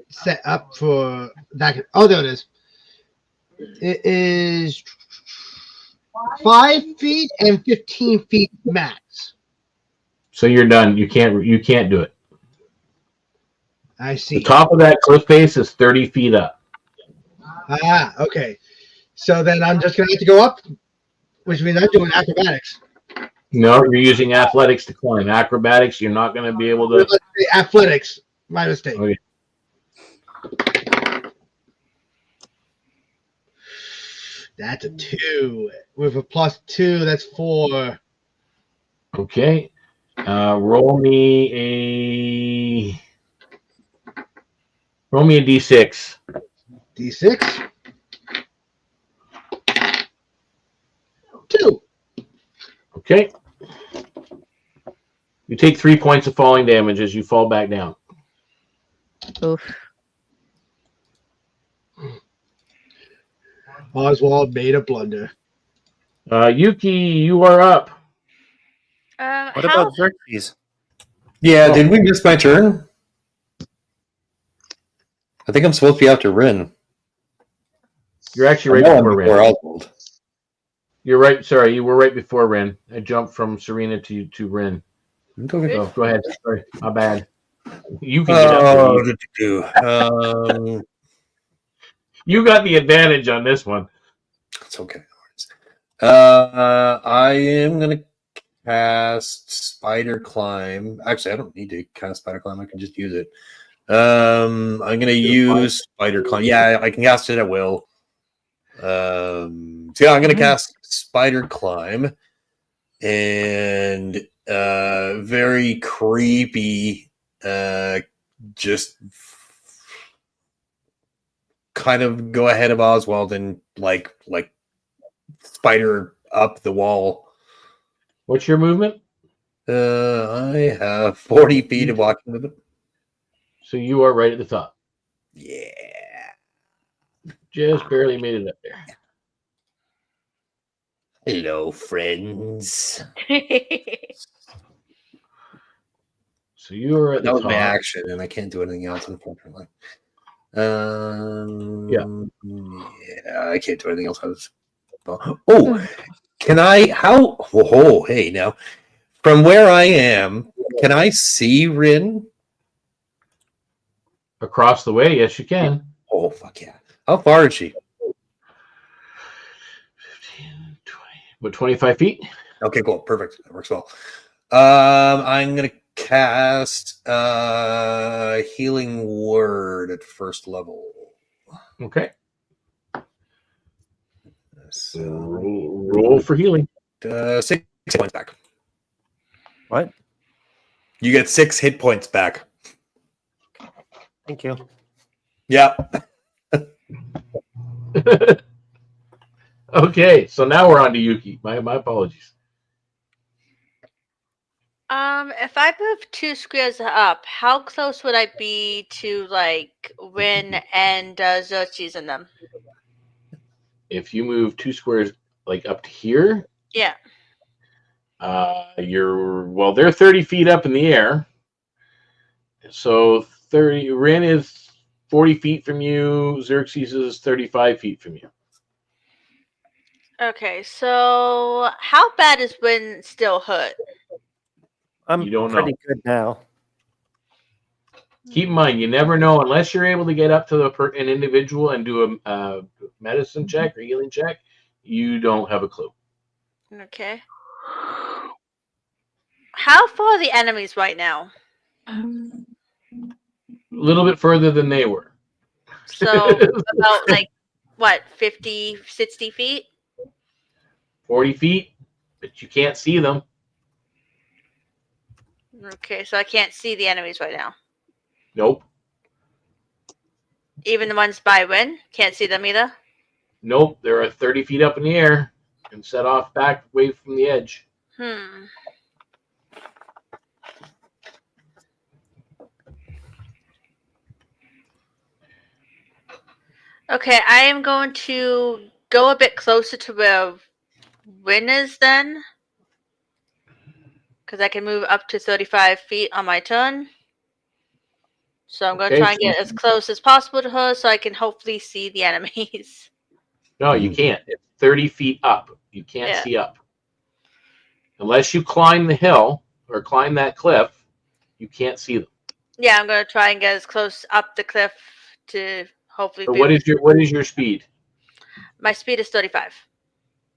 set up for that. Oh, there it is. It is 5 feet and 15 feet max. So you're done. You can't do it. I see. The top of that cliff face is 30 feet up. Okay. So then I'm just going to have to go up, which means I'm doing acrobatics. No, you're using athletics to climb. Acrobatics, you're not going to be able to. Athletics. My mistake. Okay. That's a 2. With a +2, that's 4. Okay. Roll me a d6. D6. 2. Okay. You take 3 points of falling damage as you fall back down. Oof. Oswald made a blunder. Yuki, you are up. What about Xerxes? Yeah, did we miss my turn? I think I'm supposed to be after Rin. You're actually right before Rin. Oswald. You're right. Sorry, you were right before Rin. I jumped from Serena to Rin. Okay. Oh, go ahead. Sorry, my bad. You can get up. You got the advantage on this one. It's okay. I am gonna cast Spider Climb. Actually, I don't need to cast Spider Climb. I can just use it. I'm gonna use Spider Climb. Yeah, I can cast it at will. So yeah, I'm gonna cast Spider Climb, and very creepy. Just kind of go ahead of Oswald and like spider up the wall. What's your movement? I have 40 feet of walking movement. So you are right at the top. Yeah. Just barely made it up there. Hello, friends. So you are at the That was top. my action, and I can't do anything else, unfortunately. Yeah, I can't do anything else. Oh, can I? How? Oh, hey, now, from where I am, can I see Rin? Across the way, yes, you can. Oh, fuck yeah. How far is she? 15, 20, what, 25 feet? Okay, cool. Perfect. That works well. I'm going to cast Healing Word at first level. Okay. So, Roll for healing. 6 hit points back. What? You get 6 hit points back. Thank you. Yeah. Okay, so now we're on to Yuki. My apologies. If I move 2 squares up, how close would I be to like Rin and Xerxes in them? If you move 2 squares like up to here, Yeah. they're 30 feet up in the air. So Rin is 40 feet from you. Xerxes is 35 feet from you. Okay, so how bad is Rin still hurt? I'm You don't pretty know. good now. Keep in mind, you never know unless you're able to get up to an individual and do a medicine check or healing check. You don't have a clue. Okay. How far are the enemies right now? A little bit further than they were. So about like what, 50, 60 feet? 40 feet, but you can't see them. Okay, so I can't see the enemies right now. Nope. Even the ones by Rin? Can't see them either? Nope. They're 30 feet up in the air and set off back away from the edge. Okay, I am going to go a bit closer to where Rin is then. Because I can move up to 35 feet on my turn. So I'm going to Okay, try and get as close as possible to her so I can hopefully see the enemies. No, you can't. It's 30 feet up. You can't see up. Unless you climb the hill or climb that cliff, you can't see them. Yeah, I'm going to try and get as close up the cliff to hopefully So be what able is your speed? My speed is 35.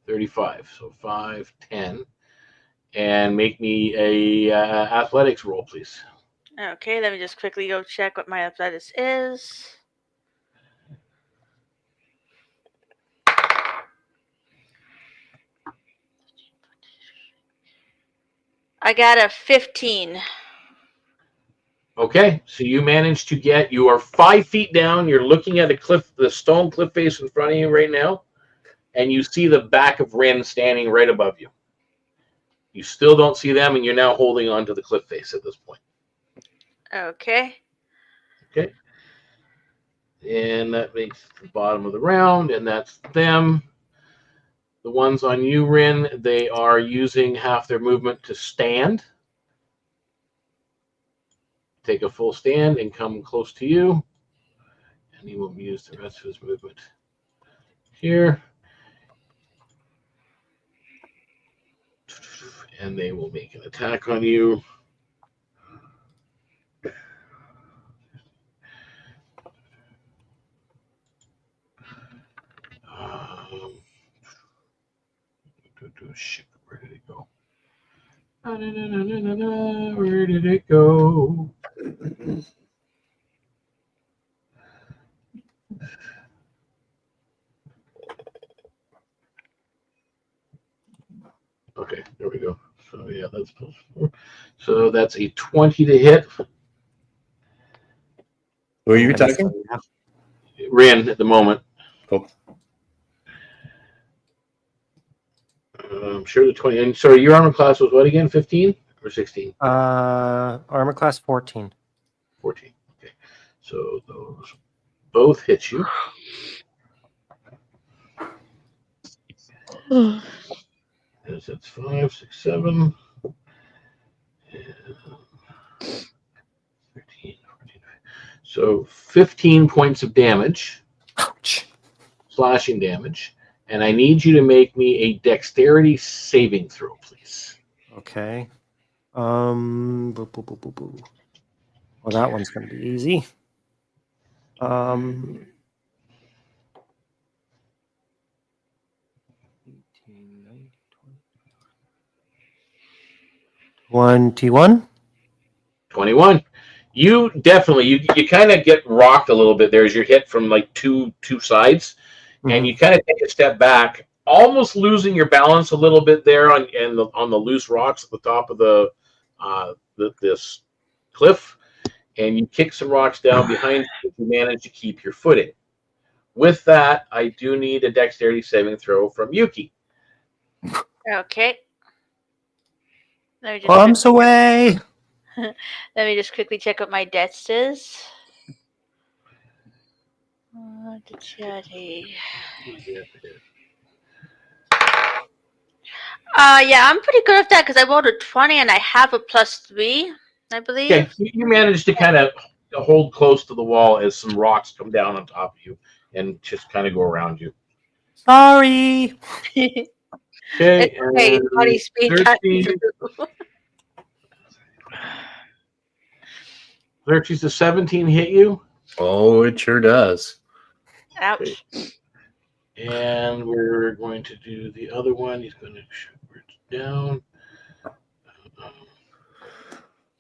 35. So 5, 10. And make me a athletics roll, please. Okay, let me just quickly go check what my athletics is. I got a 15. Okay, so you managed to you are 5 feet down. You're looking at the stone cliff face in front of you right now, and you see the back of Rin standing right above you. You still don't see them, and you're now holding on to the cliff face at this point. Okay. Okay. And that makes the bottom of the round, and that's them. The ones on you, Rin, they are using half their movement to stand. Take a full stand and come close to you. And he will use the rest of his movement here. And they will make an attack on you. Shit, where did it go? Where did it go? Okay, there we go. So yeah, that's +4. So that's a 20 to hit. Who are you attacking? Rin at the moment. Cool. I'm sure the 20. And sorry, your armor class was what again? 15 or 16? Armor class 14. 14. Okay. So those both hit you. That's 5, 6, 7. 13, 14. So 15 points of damage. Ouch. Slashing damage. And I need you to make me a dexterity saving throw, please. Okay. Well, that one's going to be easy. 21. 21. You definitely you kind of get rocked a little bit there as you're hit from like two sides, and you kind of take a step back, almost losing your balance a little bit there on the loose rocks at the top of this cliff, and you kick some rocks down behind you. You manage to keep your footing. With that, I do need a dexterity saving throw from Yuki. Okay. Bombs away. Let me just quickly check what my dex is. Yeah, I'm pretty good at that because I rolled a 20 and I have a +3, I believe. Okay, you manage to kind of hold close to the wall as some rocks come down on top of you and just kind of go around you. Sorry. Okay, Hey, body speed. 13 to 17 hit you. Oh, it sure does. Ouch. And we're going to do the other one. He's going to shoot down.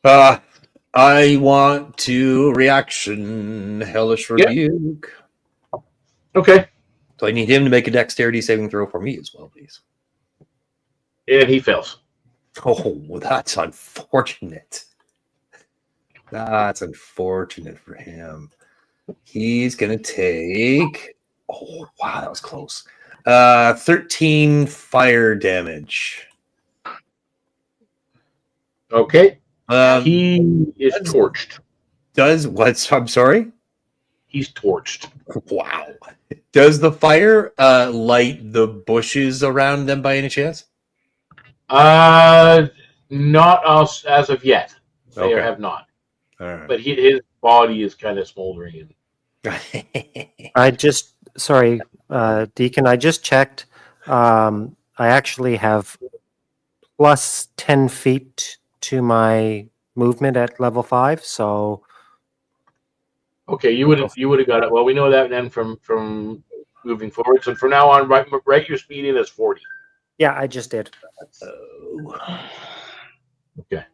I want to reaction hellish rebuke. Okay. So I need him to make a dexterity saving throw for me as well, please. And he fails. Oh, that's unfortunate. That's unfortunate for him. He's gonna take. Oh wow, that was close. 13 fire damage. Okay. He is torched. Does what? I'm sorry? He's torched. Wow. Does the fire light the bushes around them by any chance? Not us as of yet. They have not. All right. But his body is kind of smoldering. Sorry, Deacon, I just checked. I actually have plus 10 feet to my movement at level 5, so Okay, you would have got it. Well, we know that then from moving forward. So from now on, write your speed in as 40. yeah, I just did. Okay.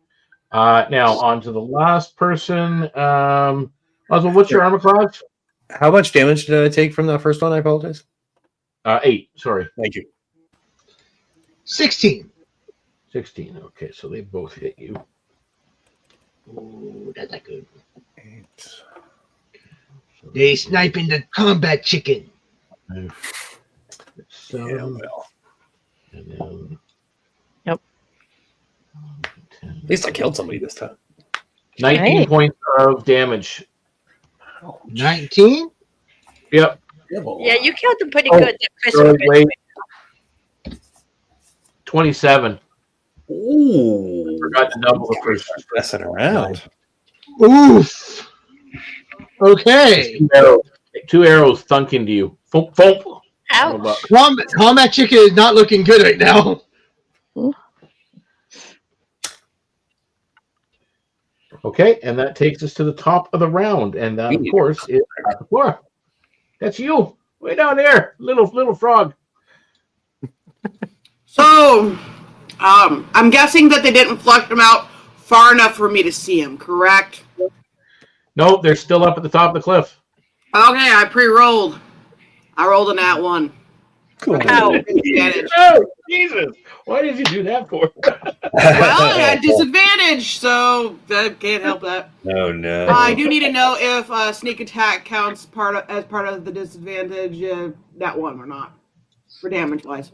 Now on to the last person. Oswald, what's your armor class? How much damage did I take from that first one? I apologize. 8. Sorry. Thank you. 16. 16. Okay, so they both hit you. Ooh, that's not good. 8. They sniping the combat chicken. 7. Yeah, well. And then, Yep. 10, At least I killed somebody this time. 19 Right. points of damage. 19? Yep. Yeah, you killed them pretty Oh, good. Sorry, wait. 27. Ooh. Forgot to double the first. Messing around. Oof. Okay. 2 arrows thunk into you. Thump, thump. Ouch. Combat chicken is not looking good right now. Okay, and that takes us to the top of the round, and that, of course, is Laura. That's you, way down there, little frog. So, I'm guessing that they didn't flush them out far enough for me to see them, correct? No, they're still up at the top of the cliff. Okay, I pre-rolled. I rolled a nat 1. Cool. Disadvantage. Oh, Jesus! Why did you do that for? Well, I had disadvantage, so that can't help that. Oh no. I do need to know if sneak attack counts as part of the disadvantage, that one or not, for damage wise.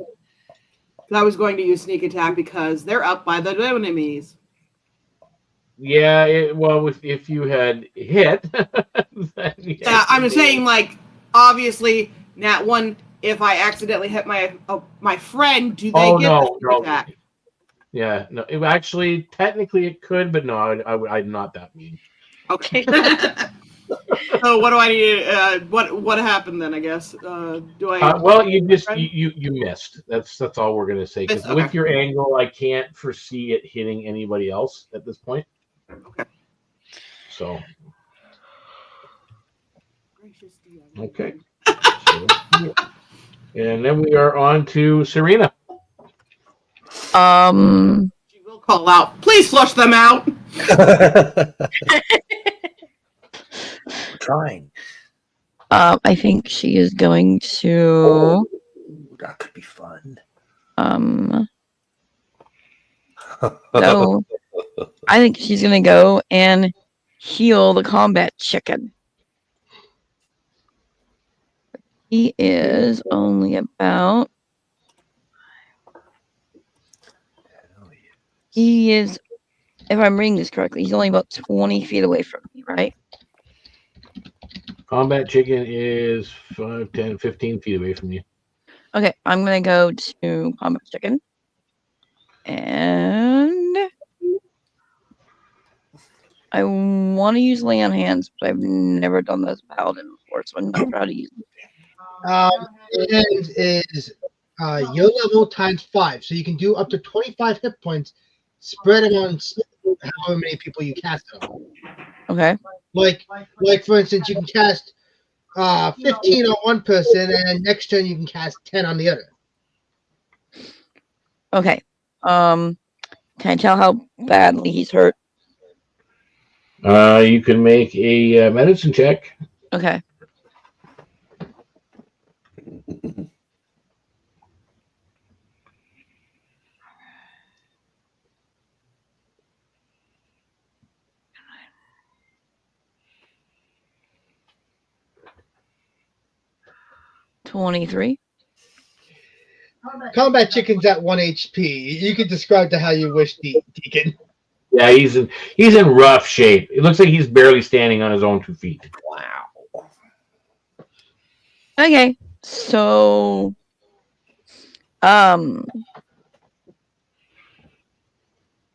I was going to use sneak attack because they're up by the enemies. Yeah, well, if you had hit, then yes, Yeah, I'm saying, like, obviously, nat 1. If I accidentally hit my friend, do they get the sneak attack? Yeah, no. Actually, technically, it could, but no, I'm not that mean. Okay. So what do I need? What happened then? I guess. Do I? Well, you missed. That's all we're gonna say. Because Okay. with your angle, I can't foresee it hitting anybody else at this point. Okay. So. Okay. And then we are on to Serena. She will call out. Please flush them out. Trying. I think she is going to. Oh, that could be fun. Go. I think she's gonna go and heal the combat chicken. He is only about. He is, if I'm reading this correctly, he's only about 20 feet away from me, right? Combat chicken is 5, 10, 15 feet away from you. Okay, I'm gonna go to combat chicken. And I want to use lay on hands, but I've never done this paladin before, so I'm not proud to use it. Hands is your level times 5, so you can do up to 25 hit points spread amongst however many people you cast it on. Okay. Like for instance, you can cast 15 on one person, and next turn you can cast 10 on the other. Okay. Can I tell how badly he's hurt? You can make a medicine check. Okay. $23. Combat chicken's at 1 HP. You can describe to how you wish, Deacon. Yeah, he's in rough shape. It looks like he's barely standing on his own 2 feet. Wow. Okay. So, you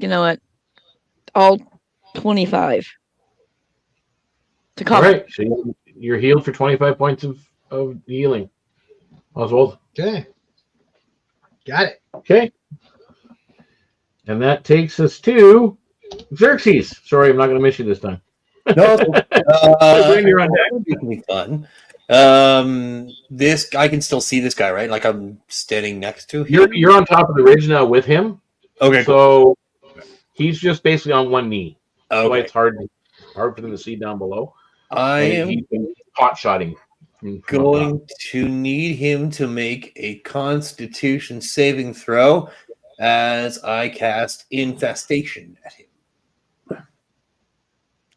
know what? All 25 to All combat. right, so you're healed for 25 points of healing. Oswald. Okay. Got it. Okay. And that takes us to Xerxes. Sorry, I'm not going to miss you this time. No, You're on deck. that would be fun. This I can still see this guy, right? Like I'm standing next to him. You're on top of the ridge now with him. Okay, So he's just basically on one knee. cool. So Okay. it's hard for them to see down below. I am He's been hot shotting. going to need him to make a Constitution saving throw as I cast Infestation at him.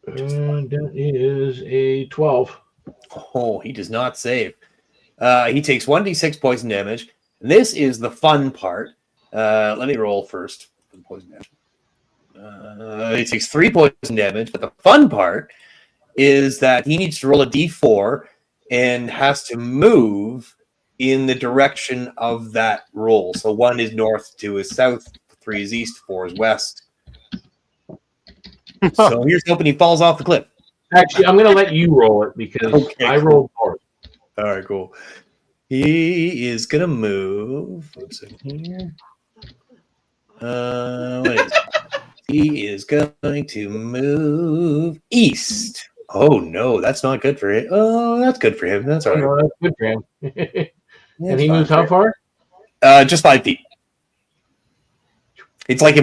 And that is a 12. Oh, he does not save. He takes 1d6 poison damage. And this is the fun part. Let me roll first for the poison damage. He takes 3 poison damage, but the fun part is that he needs to roll a d4 and has to move in the direction of that roll. So 1 is north, 2 is south, 3 is east, 4 is west. So here's hoping he falls off the cliff. Actually, I'm going to let you roll it because Okay, I rolled forward. All right, cool. He is going to move. One second here. What is it? He is going to move east. Oh, no, that's not good for him. Oh, that's good for him. That's all right. No, that's good for him. And That's he fine moves for how him. far? Just 5 feet. It's like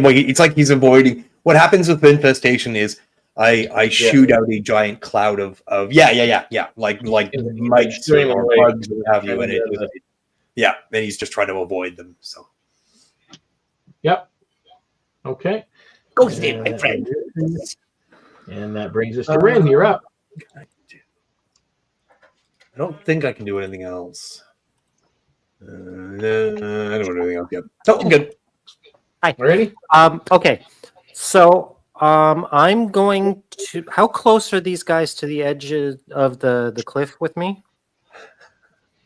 he's avoiding. What happens with infestation is I shoot out a giant cloud of like mites Doing or away. bugs or what have you, and then he's just trying to avoid them. So Yep. Okay. go ahead, my friend. And that brings us to Rin. You're up. I don't think I can do anything else. No, I don't want to do anything else yet. So I'm good. Ready? Okay. So I'm going to. How close are these guys to the edge of the cliff with me?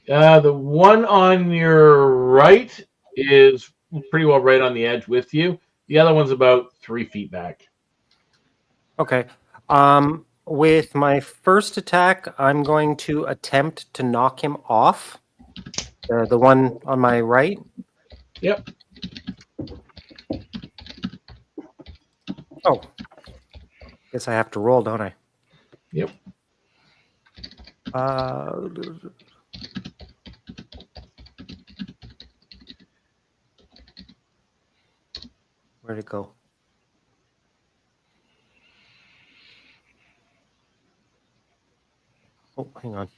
The one on your right is pretty well right on the edge with you. The other one's about 3 feet back. Okay. With my first attack, I'm going to attempt to knock him off. The one on my right. Yep. Oh. Guess I have to roll, don't I? Yep. Where'd it go? Oh, hang on.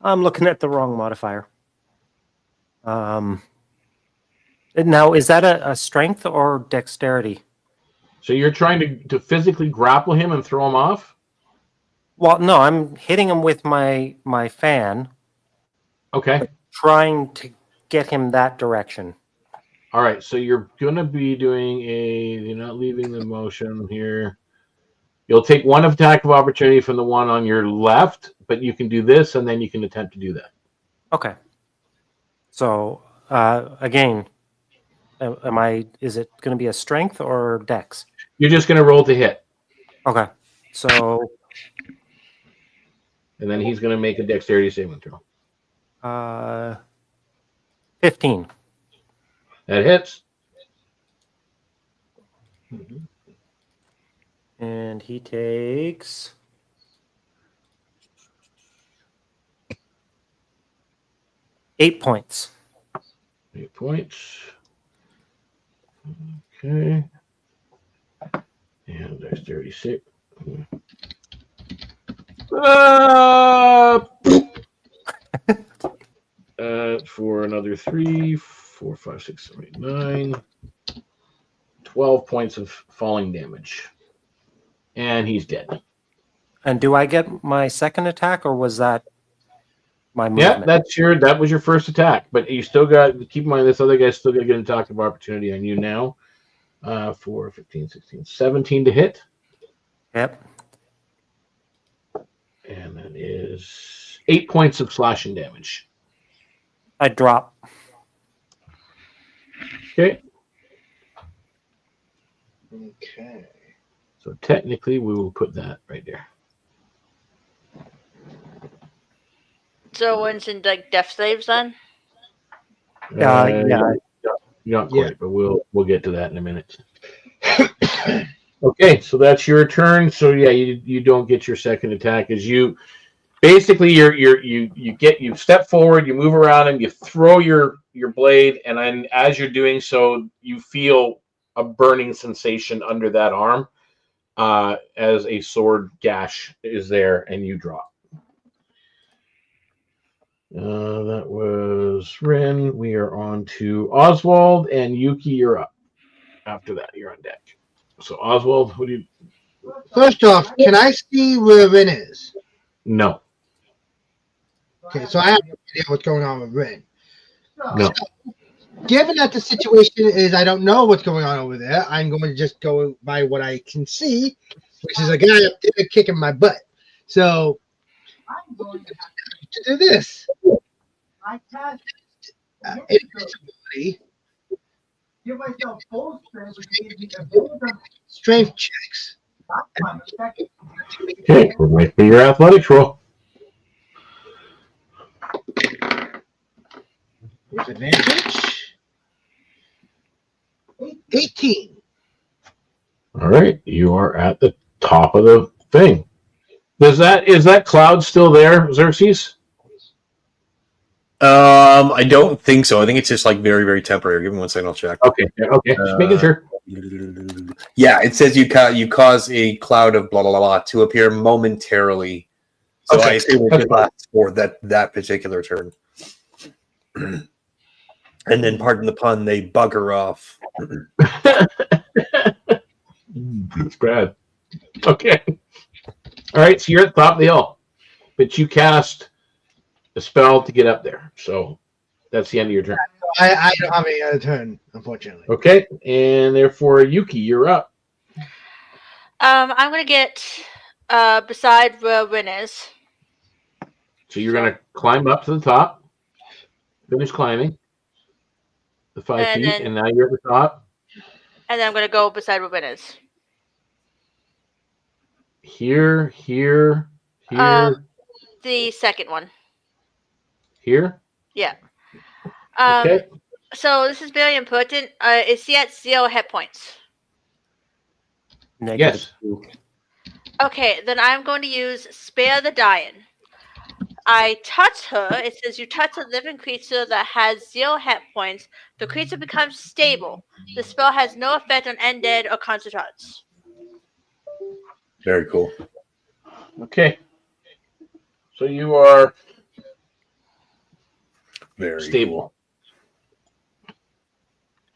I'm looking at the wrong modifier. Now, is that a strength or dexterity? So you're trying to physically grapple him and throw him off? Well, no, I'm hitting him with my fan, Okay. trying to get him that direction. All right. So you're going to be doing you're not leaving the motion here. You'll take one attack of opportunity from the one on your left, but you can do this and then you can attempt to do that. Okay. So, again, is it going to be a strength or dex? You're just going to roll to hit. Okay. So, And then he's going to make a dexterity saving throw. 15. That hits. And he takes 8 points. 8 points. Okay. And dexterity save. For another 3, 4, 5, 6, 7, 8, 9. 12 points of falling damage. And he's dead. And do I get my second attack, or was that my movement? Yeah, that was your first attack. But you still got, keep in mind, this other guy's still going to get an attack of opportunity on you now. 4, 15, 16, 17 to hit. Yep. And that is 8 points of slashing damage. I drop. Okay. Okay. So technically, we will put that right there. So one's in like death saves then? Yeah. Not quite, but we'll get to that in a minute. Okay, so that's your turn. So yeah, you don't get your second attack as you basically you step forward, you move around him, you throw your blade, and then as you're doing so, you feel a burning sensation under that arm as a sword gash is there, and you drop. That was Rin. We are on to Oswald and Yuki. You're up. After that, you're on deck. So Oswald, what do you? First off, can I see where Rin is? No. Okay, so I have no idea what's going on with Rin. No. Given that the situation is I don't know what's going on over there, I'm going to just go by what I can see, which is a guy up there kicking my butt. So I'm going to do this. Give myself full strength, which gives me strength checks. Okay, we'll wait for your athletics roll. With advantage. 18. All right, you are at the top of the thing. Is that cloud still there, Xerxes? I don't think so. I think it's just like very, very temporary. Give me 1 second, I'll check. Okay, just making sure. Yeah, it says you cause a cloud of blah blah blah to appear momentarily. So I assume it could last for that particular turn. And then, pardon the pun, they bugger off. That's bad. Okay. All right, so you're at the top of the hill, but you cast a spell to get up there. So that's the end of your turn. I don't have any other turn, unfortunately. Okay, and therefore, Yuki, you're up. I'm gonna get beside where Rin is. So you're going to climb up to the top, finish climbing the 5 feet, and now you're at the top. And then I'm gonna go beside where Rin is. Here. The second one. Here? Yeah. Okay. So this is very important. Is he at 0 hit points? Yes. Okay, then I'm going to use Spare the Dying. I touch her. It says you touch a living creature that has 0 hit points. The creature becomes stable. The spell has no effect on undead or conscious hearts. Very cool. Okay. So you are Very stable.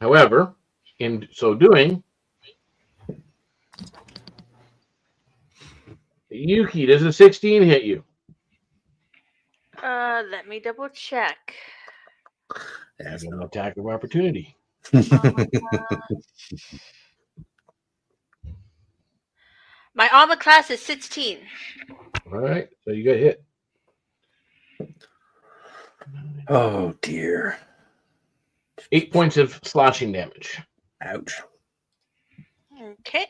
However, in so doing, Yuki, does a 16 hit you? Let me double check. As an attack of opportunity. My armor class is 16. All right, so you got hit. Oh dear. 8 points of slashing damage. Ouch. Okay.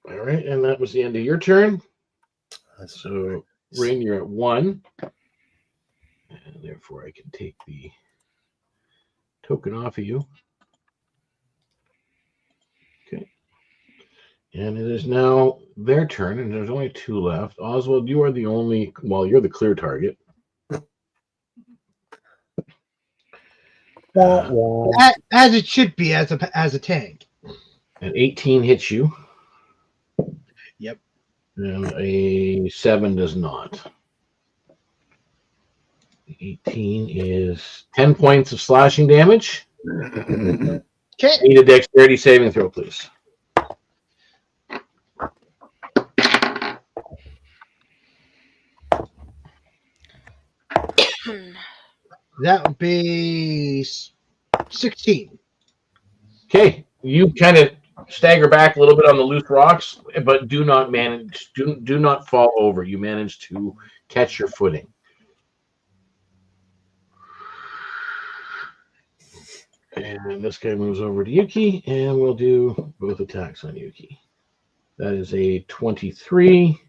All right, and that was the end of your turn. That's So, Ring, you're at 1. And therefore, I can take the token off of you. Okay. And it is now their turn, and there's only 2 left. Oswald, you are the only, well, you're the clear target. As it should be as a tank. An 18 hits you. Yep. And a 7 does not. 18 is 10 points of slashing damage. Okay. Need a dexterity saving throw, please. That would be 16. Okay, you kind of stagger back a little bit on the loose rocks, but do not fall over. You manage to catch your footing. And this guy moves over to Yuki, and we'll do both attacks on Yuki. That is a 23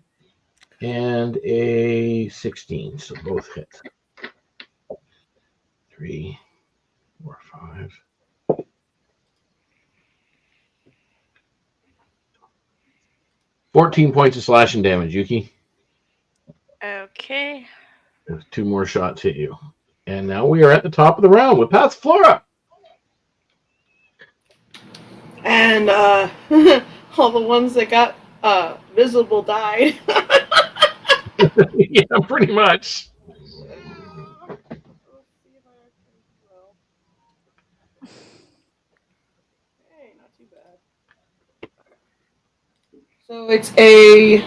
and a 16, so both hit. 3, 4, 5. 14 points of slashing damage, Yuki. Okay. There's 2 more shots hit you. And now we are at the top of the round with Passiflora. And all the ones that got visible died. Yeah, pretty much. Okay, not too bad. So it's a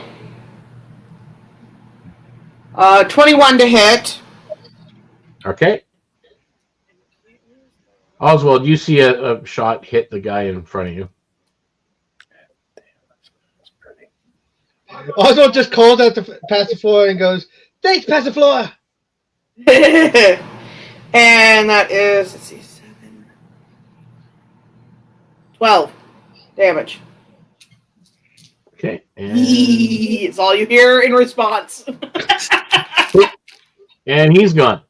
21 to hit. Okay. Oswald, you see a shot hit the guy in front of you. Oswald just calls out to Passiflora and goes, "Thanks, Passiflora." And that is, let's see, 7, 12 damage. Okay. It's all you hear in response. And he's gone.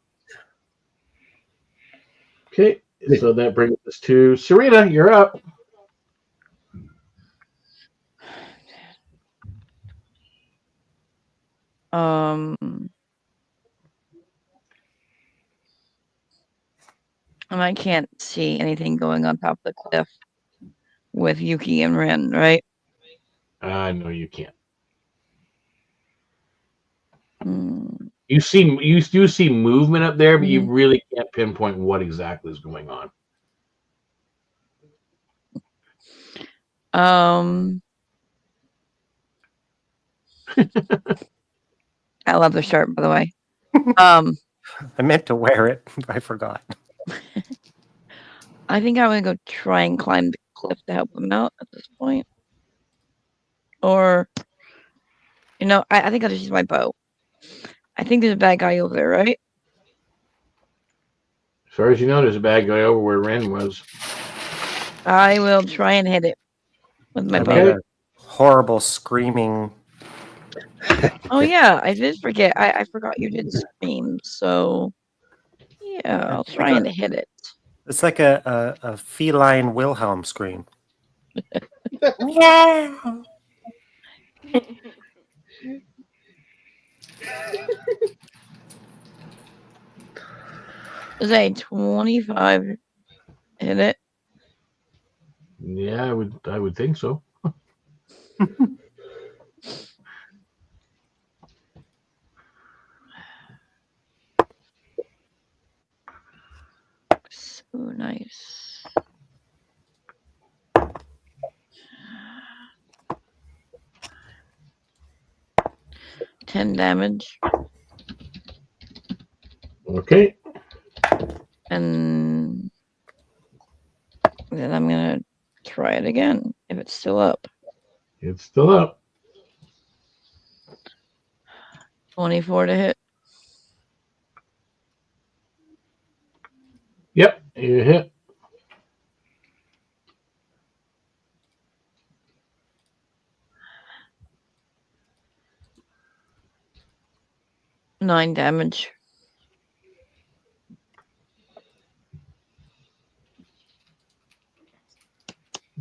Okay. So that brings us to Serena. You're up. And I can't see anything going on top of the cliff with Yuki and Rin, right? No, you can't. Hmm. You do see movement up there, but you really can't pinpoint what exactly is going on. I love the shirt, by the way. I meant to wear it. I forgot. I think I'm gonna go try and climb the cliff to help him out at this point. Or, I think I'll just use my bow. I think there's a bad guy over there, right? As far as you know, there's a bad guy over where Ren was. I will try and hit it with my Okay. bow. Horrible screaming. Oh yeah, I did forget. I forgot you did scream, so yeah, I'll try and hit it. It's like a feline Wilhelm scream. Yeah. Is a 25 hit it? Yeah, I would think so. Ooh, nice. $10 damage. Okay. And then I'm gonna try it again if it's still up. It's still up. 24 to hit. Yep, you hit. $9 damage.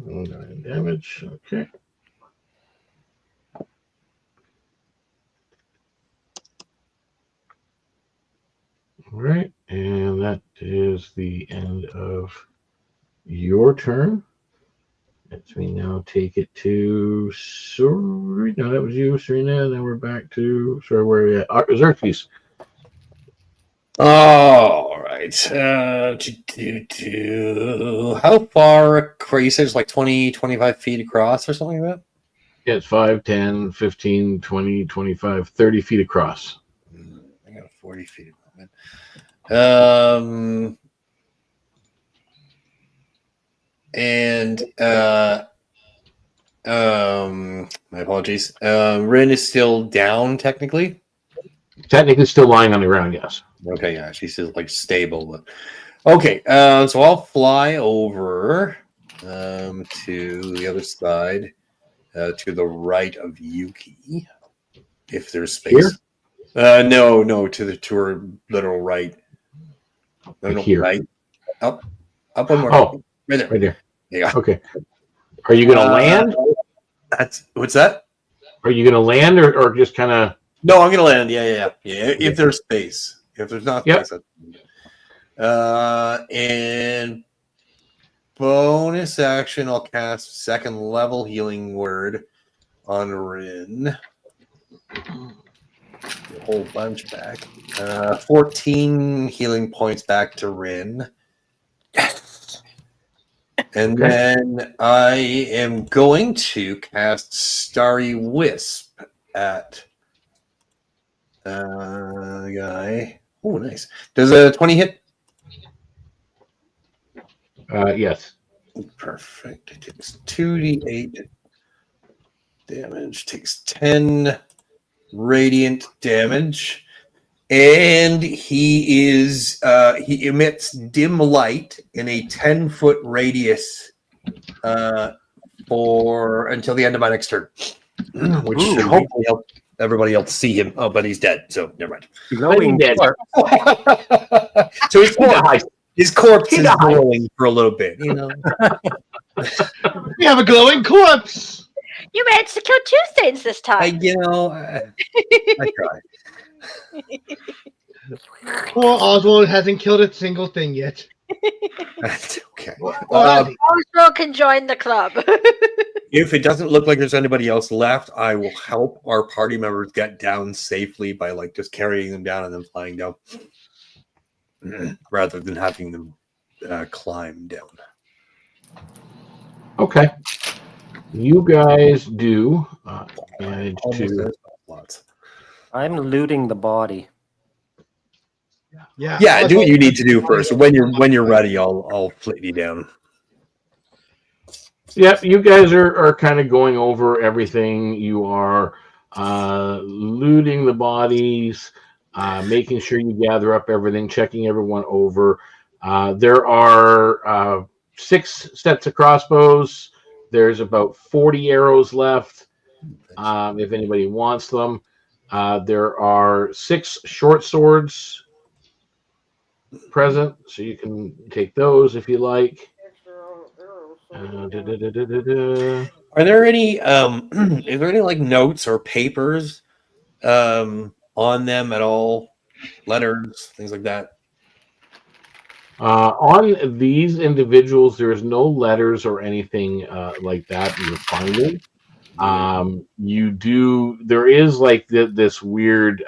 9 damage. Okay. All right, and that is the end of your turn. Let's me now take it to Serena. No, that was you, Serena. Then we're back to where are we at? Xerxes. All right. How far? You said it's like 20, 25 feet across or something like that? Yeah, it's 5, 10, 15, 20, 25, 30 feet across. I got 40 feet. And my apologies. Rin is still down technically. Technically still lying on the ground, yes. Okay, yeah, she's still like stable. But... Okay, so I'll fly over to the other side, to the right of Yuki, if there's space. Here? No, to her literal right. No, Here. right. Up one more. Oh, right there. Right there. Yeah. Okay. Are you going to land? What's that? Are you going to land or just kind of? No, I'm gonna land. Yeah. If there's space. If there's not space, and bonus action, I'll cast second level healing word on Rin. A whole bunch back. 14 healing points back to Rin. Yes. And then I am going to cast Starry Wisp at the guy. Oh, nice. Does a 20 hit? Yes. Perfect. It takes 2d8 damage. Takes 10 radiant damage. And he emits dim light in a 10-foot radius for until the end of my next turn. Which should hopefully help everybody else see him. Oh, but he's dead, so never mind. Glowing dead. So his corpse is glowing for a little bit, you know. We have a glowing corpse. You managed to kill 2 things this time. I try. Poor Oswald hasn't killed a single thing yet. That's okay. Oswald can join the club. If it doesn't look like there's anybody else left, I will help our party members get down safely by just carrying them down and then flying down, rather than having them climb down. Okay. You guys do manage to. I'm looting the body. Yeah, do what you need to do first. When you're ready, I'll flit you down. Yep, you guys are kind of going over everything. You are looting the bodies, making sure you gather up everything, checking everyone over. There are 6 sets of crossbows. There's about 40 arrows left, if anybody wants them. There are 6 short swords present, so you can take those if you like. Are there any is there any like notes or papers on them at all? Letters, things like that? On these individuals, there's no letters or anything like that you're finding. There is like this weird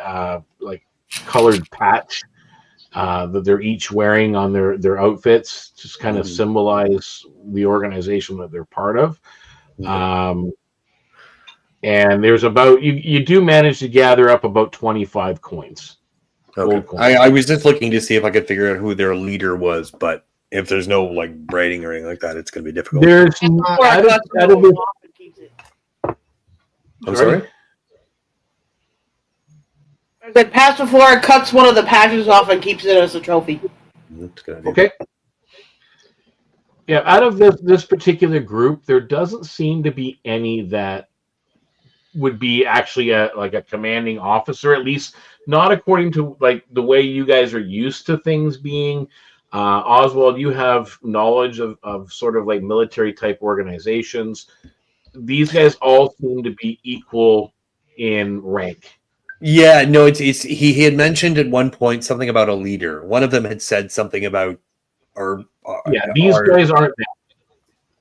like colored patch that they're each wearing on their outfits, just kind of symbolize the organization that they're part of. And there's about you do manage to gather up about 25 coins. Okay. Coins. I was just looking to see if I could figure out who their leader was, but if there's no like writing or anything like that, it's going to be difficult. There's I'm sorry. That Pastor Flora cuts one of the patches off and keeps it as a trophy. That's a good idea. Okay. Yeah, out of this particular group, there doesn't seem to be any that would be actually a commanding officer, at least not according to like the way you guys are used to things being. Oswald, you have knowledge of sort of like military type organizations. These guys all seem to be equal in rank. Yeah, no, it's he had mentioned at one point something about a leader. One of them had said something about these guys aren't that.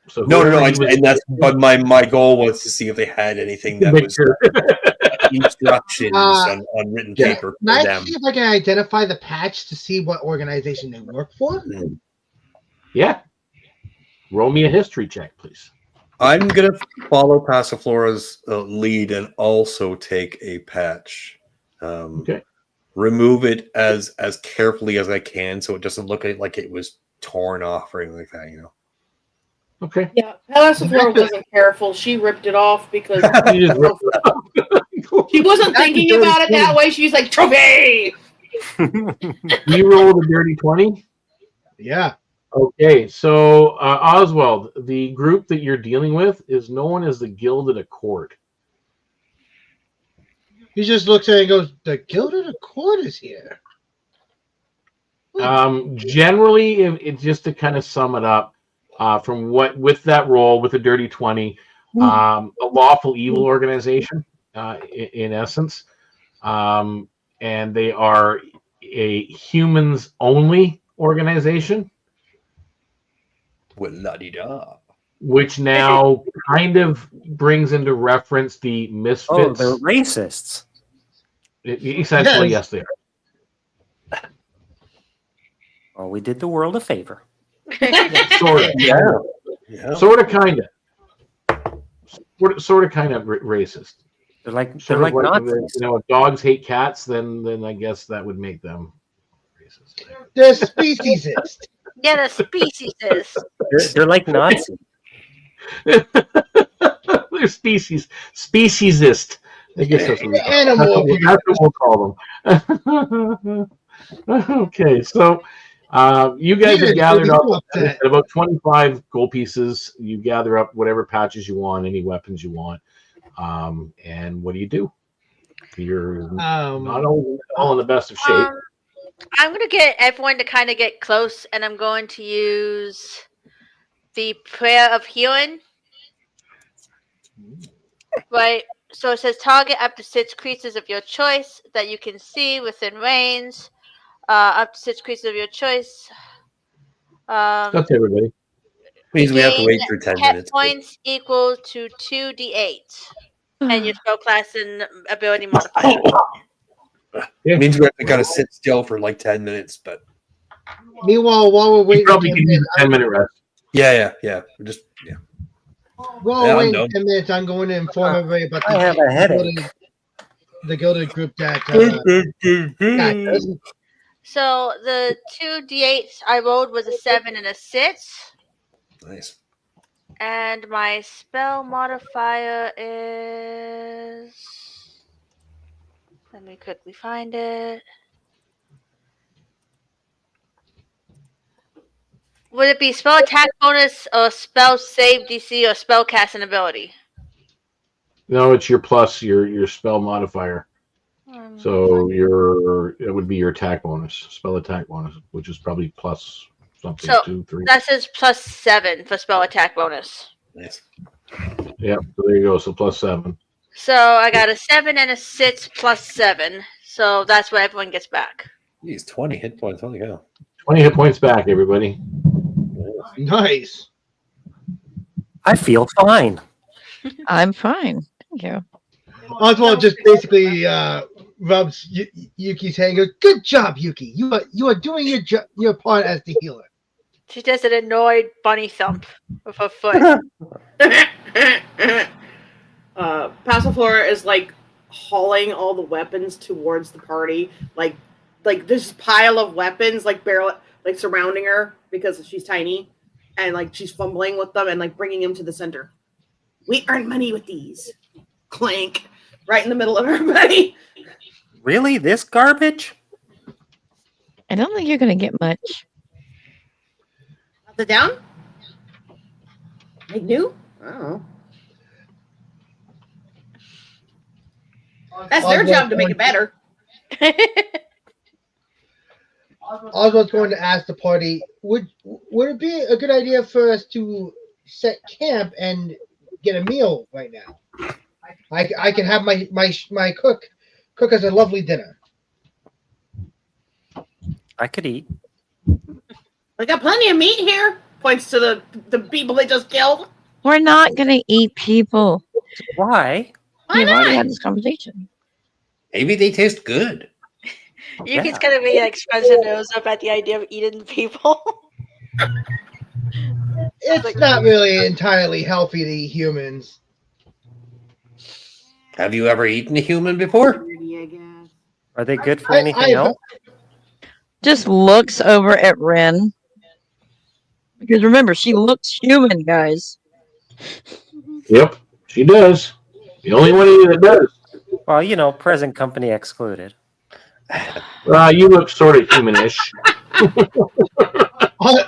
So no, and that's but my goal was to see if they had anything that was instructions on written paper Can I them. see if I can identify the patch to see what organization they work for? Yeah. Roll me a history check, please. I'm gonna follow Passiflora's lead and also take a patch. Okay. Remove it as carefully as I can, so it doesn't look like it was torn off or anything like that. You know. Okay. Yeah, Passiflora wasn't careful. She ripped it off because You just ripped it up. she wasn't thinking about it that way. She's like, trophy! You rolled a dirty 20? Yeah. Okay, so Oswald, the group that you're dealing with is known as the Gilded Accord. He just looks at it and goes, the Gilded Accord is here. Generally, it just to kind of sum it up, from what with that roll with the dirty 20, a lawful evil organization, in essence, and they are a humans only organization. Which now kind of brings into reference the misfits. Oh, they're racists. Essentially, yes, they are. Well, we did the world a favor. Sort of, Yeah. Sort of, kind of. Sort of, kind of racist. They're like Nazis. If dogs hate cats, then I guess that would make them racist. They're speciesist. Yeah, the species is. They're like Nazis. They're speciesist. I guess that's what we'll call them. Okay, so you guys have gathered up about 25 gold pieces. You gather up whatever patches you want, any weapons you want, and what do? You're not all in the best of shape. I'm going to get everyone to kind of get close, and I'm going to use the Prayer of Healing. Right. So it says target up to 6 creatures of your choice that you can see within range. Up to 6 creatures of your choice. That's everybody. Means we have to wait for 10 minutes. Points equal to 2d8. And your spell class and ability modifier. It means we have to kind of sit still for like 10 minutes, but Meanwhile, while we're waiting, you probably can use a 10-minute rest. Yeah. While we're waiting 10 minutes, I'm going to inform everybody about the Gilded group that. So the 2d8s I rolled was a 7 and a 6. Nice. And my spell modifier is... Let me quickly find it. Would it be spell attack bonus or spell save DC or spell casting ability? No, it's your plus your spell modifier. So it would be your attack bonus, spell attack bonus, which is probably plus something, so 2, 3. That says plus 7 for spell attack bonus. Nice. Yeah, so there you go. So plus 7. So I got a 7 and a 6 plus 7. So that's what everyone gets back. He's 20 hit points. Holy cow. 20 hit points back, everybody. Nice. I feel fine. I'm fine. Thank you. Oswald just basically rubs Yuki's head and goes, "Good job, Yuki. You are doing your part as the healer." She does an annoyed bunny thump with her foot. Passiflora is like hauling all the weapons towards the party, like this pile of weapons like surrounding her because she's tiny, and like she's fumbling with them and like bringing them to the center. We earn money with these. Clank, right in the middle of everybody. Really, this garbage? I don't think you're gonna get much. The down? Like new? I don't know. That's their job to make it better. Oswald's going to ask the party, would it be a good idea for us to set camp and get a meal right now? I can have my cook us a lovely dinner. I could eat. I got plenty of meat here. Points to the people they just killed. We're not gonna eat people. Why? Why We've already not? had this conversation. Maybe they taste good. Yuki's gonna be like scrunching her nose up at the idea of eating people. It's not really entirely healthy to eat humans. Have you ever eaten a human before? I guess. Are they good for I- anything I've- else? Just looks over at Ren. Because remember, she looks human, guys. Yep, she does. The only one of you that does. Well, present company excluded. You look sort of humanish.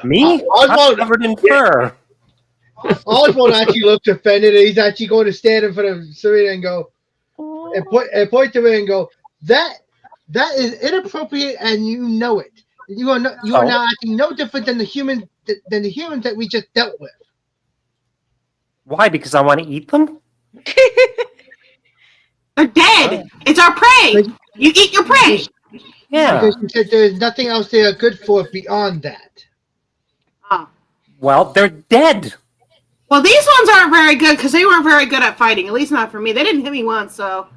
Me? I'm Oswald, covered in fur. Oswald actually looks offended, and he's actually going to stand in front of Serena and go, and point to her and go, that is inappropriate, and you know it. You are now acting no different than the humans that we just dealt with. Why? Because I want to eat them? They're dead. It's our prey. You eat your prey. Yeah. Because you said there's nothing else they are good for beyond that. Well, they're dead. Well, these ones aren't very good because they weren't very good at fighting. At least not for me. They didn't hit me once, so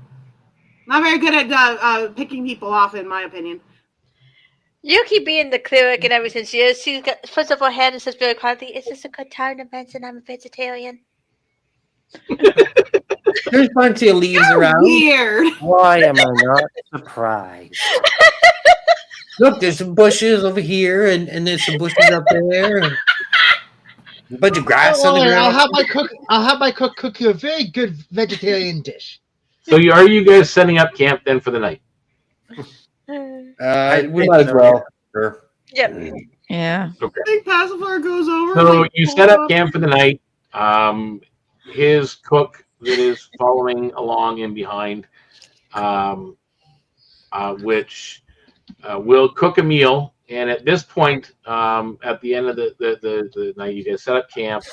not very good at picking people off, in my opinion. Yuki being the cleric and everything she is, she puts up her hand and says very quietly, "Is this a good tournament and I'm a vegetarian?" There's plenty of leaves around. Weird. Why am I not surprised? Look, there's some bushes over here, and there's some bushes up there, and a bunch of grass on the ground. I'll have my cook cook you a very good vegetarian dish. So are you guys setting up camp then for the night? We might as well. Sure. Yep. Yeah. Okay. I think Pacifier goes over. So you set up camp for the night. His cook that is following along in behind, which will cook a meal. And at this point, at the end of the night, you guys set up camp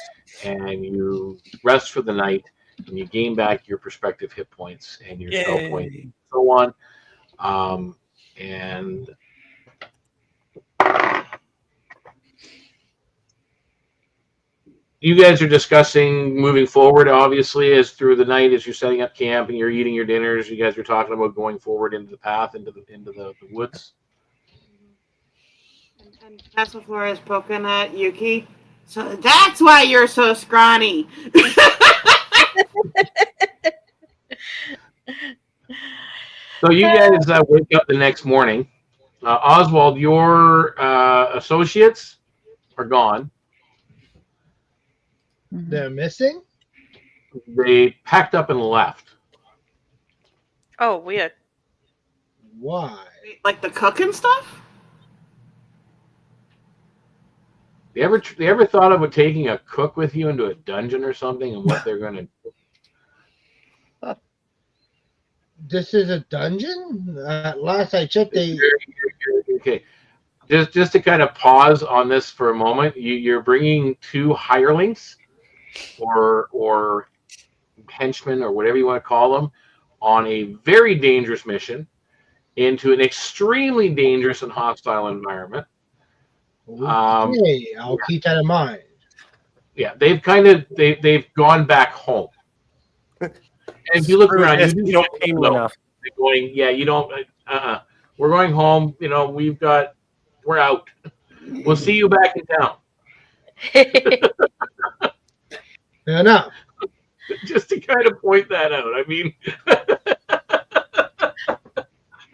and you rest for the night, and you gain back your prospective hit points and your spell points and so on. And you guys are discussing moving forward, obviously, as through the night, as you're setting up camp and you're eating your dinners. You guys are talking about going forward into the path, into the woods. And Pacifier is poking at Yuki. So that's why you're so scrawny. So you guys wake up the next morning. Oswald, your associates are gone. They're missing? They packed up and left. Oh, weird. Why? Like the cooking stuff? You ever thought about taking a cook with you into a dungeon or something, and what they're going to do? This is a dungeon? Last I checked, they... Okay. Just to kind of pause on this for a moment, you're bringing two hirelings or henchmen or whatever you want to call them on a very dangerous mission into an extremely dangerous and hostile environment. Okay, I'll keep that in mind. Yeah, they've gone back home. And if you look around, You don't pay me enough. going, yeah, you don't. We're going home. You know, we're out. We'll see you back in town. Fair enough. Just to kind of point that out. I mean,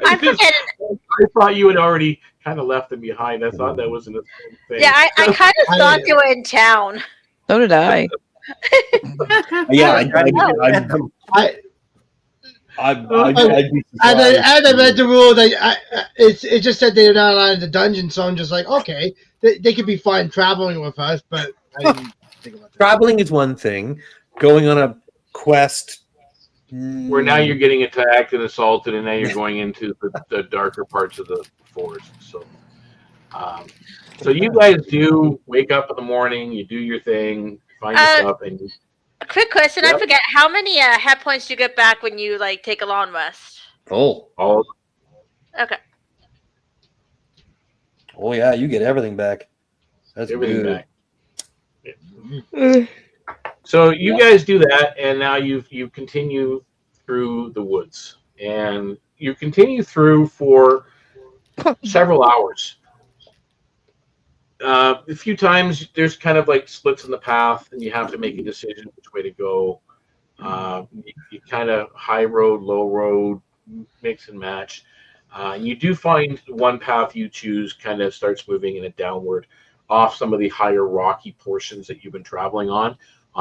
I'm forgetting. I thought you had already kind of left them behind. I thought that wasn't a thing. Yeah, I kind of thought they were in town. So did I. Yeah, I, I'd be as I surprised. read the rules, it just said they're not allowed in the dungeon, so I'm just like, okay, they could be fine traveling with us, but I didn't think about that. Traveling is one thing. Going on a quest, Where now you're getting attacked and assaulted, and now you're going into the darker parts of the forest. So you guys do wake up in the morning, you do your thing, find your stuff, and A quick question. Yep. I forget how many head points do you get back when you like take a long rest? oh Okay. yeah, you get everything back. That's everything good. back. So you guys do that, and now you continue through the woods, and you continue through for several hours. A few times there's kind of like splits in the path, and you have to make a decision which way to go. You kind of high road, low road, mix and match. You do find one path you choose kind of starts moving in a downward off some of the higher rocky portions that you've been traveling on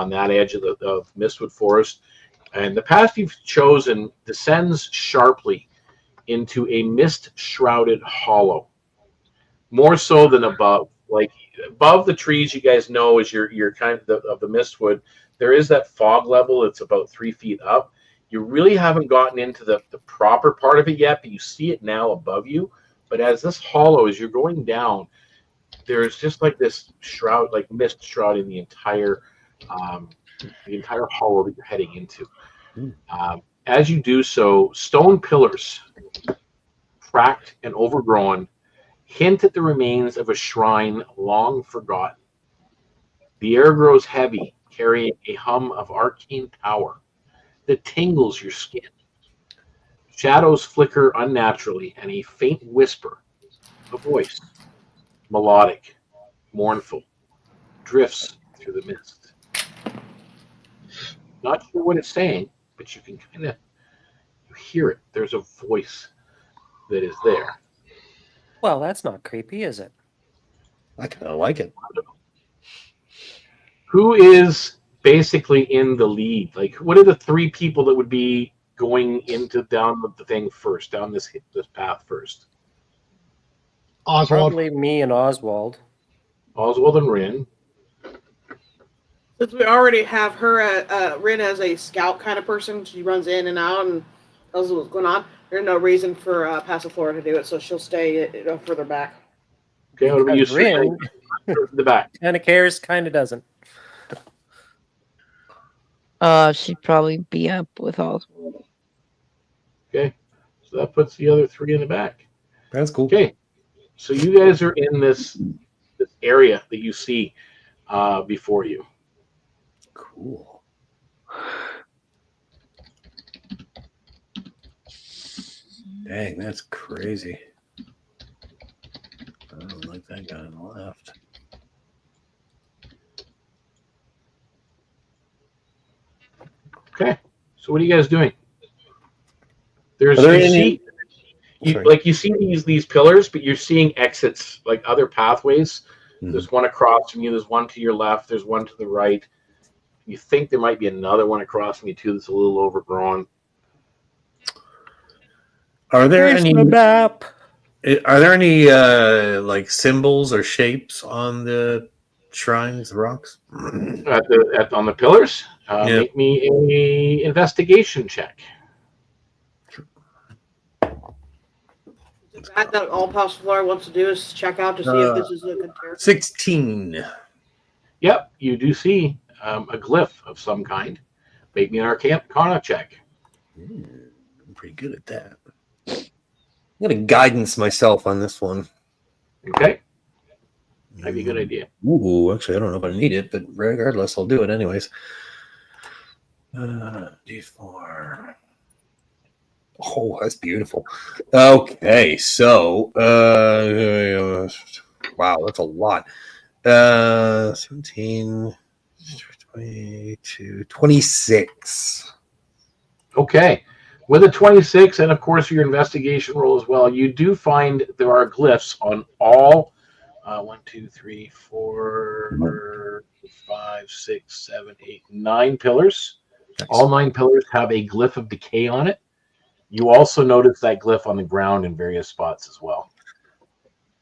that edge of Mistwood Forest. And the path you've chosen descends sharply into a mist-shrouded hollow, more so than above. Like above the trees, you guys know as you're kind of the Mistwood, there is that fog level. It's about 3 feet up. You really haven't gotten into the proper part of it yet, but you see it now above you. But as this hollow, as you're going down, there's just like this shroud, like mist shrouding the entire hollow that you're heading into. As you do so, stone pillars, cracked and overgrown, hint at the remains of a shrine long forgotten. The air grows heavy, carrying a hum of arcane power that tingles your skin. Shadows flicker unnaturally, and a faint whisper, a voice, melodic, mournful, drifts through the mist. Not sure what it's saying, but you can kind of hear it. There's a voice that is there. Well, that's not creepy, is it? I kind of like it. Who is basically in the lead? Like, what are the 3 people that would be going down the thing first, down this path first? Oswald. Probably me and Oswald. Oswald and Rin. Since we already have her, Rin as a scout kind of person, she runs in and out and tells us what's going on. There's no reason for Passiflora to do it, so she'll stay further back. Okay, what about you? Rin, The back. kind of cares, kind of doesn't. She'd probably be up with Oswald. Okay, so that puts the other 3 in the back. That's cool. Okay, so you guys are in this area that you see before you. Cool. Dang, that's crazy. I don't like that guy on the left. Okay, so what are you guys doing? Are there any- You see these pillars, but you're seeing exits, like other pathways. There's one across from you. There's one to your left. There's one to the right. You think there might be another one across from you too that's a little overgrown. Are there any map? Are there any like symbols or shapes on the shrines, the rocks? On the pillars? Yeah. Make me a investigation check. That all Passiflora wants to do is check out to see if this is a good character. 16. Yep, you do see a glyph of some kind. Make me an Arcana check. I'm pretty good at that. I'm gonna guidance myself on this one. Okay. That'd be a good idea. Ooh, actually, I don't know if I need it, but regardless, I'll do it anyways. D4. Oh, that's beautiful. Okay, so wow, that's a lot. 17, 22, 26. Okay. With a 26, and of course your investigation roll as well, you do find there are glyphs on all 1, 2, 3, 4, 5, 6, 7, 8, 9 pillars. Nice. All 9 pillars have a glyph of decay on it. You also notice that glyph on the ground in various spots as well.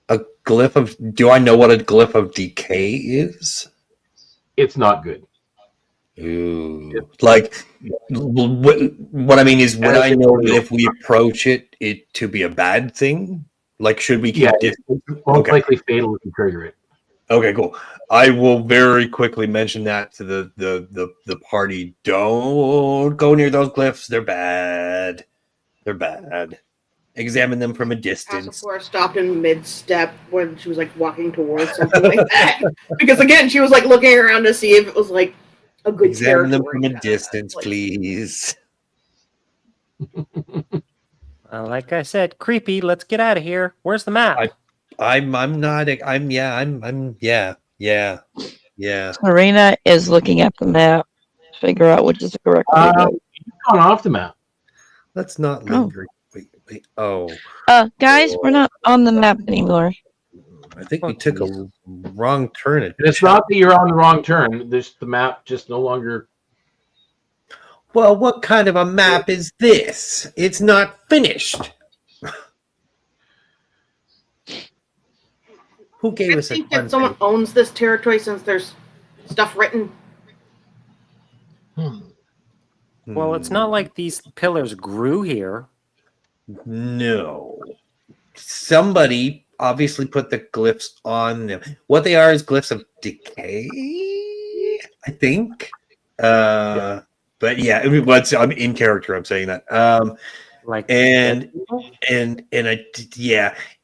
A glyph of... Do I know what a glyph of decay is? It's not good. Ooh. Like, what I mean is, would I know that if we approach it to be a bad thing? Like, should we keep it's most likely fatal if you trigger it. Okay, cool. I will very quickly mention that to the party. Don't go near those glyphs. They're bad. They're bad. Examine them from a distance. Asafora stopped in mid-step when she was like walking towards something like that. Because again, she was like looking around to see if it was like a good Examine them territory from a to distance, like, please. Like I said, creepy. Let's get out of here. Where's the map? Yeah. Serena is looking at the map to figure out which is the correct way to go. You've gone off the map. Let's not linger. Wait. Oh. Guys, we're not on the map anymore. I think we took a wrong turn. And it's not that you're on the wrong turn. The map just no longer. Well, what kind of a map is this? It's not finished. Who gave us I a think that someone owns this territory since there's stuff written. Well, it's not like these pillars grew here. No. Somebody obviously put the glyphs on them. What they are is glyphs of decay, I think. But yeah, I'm in character. I'm saying that.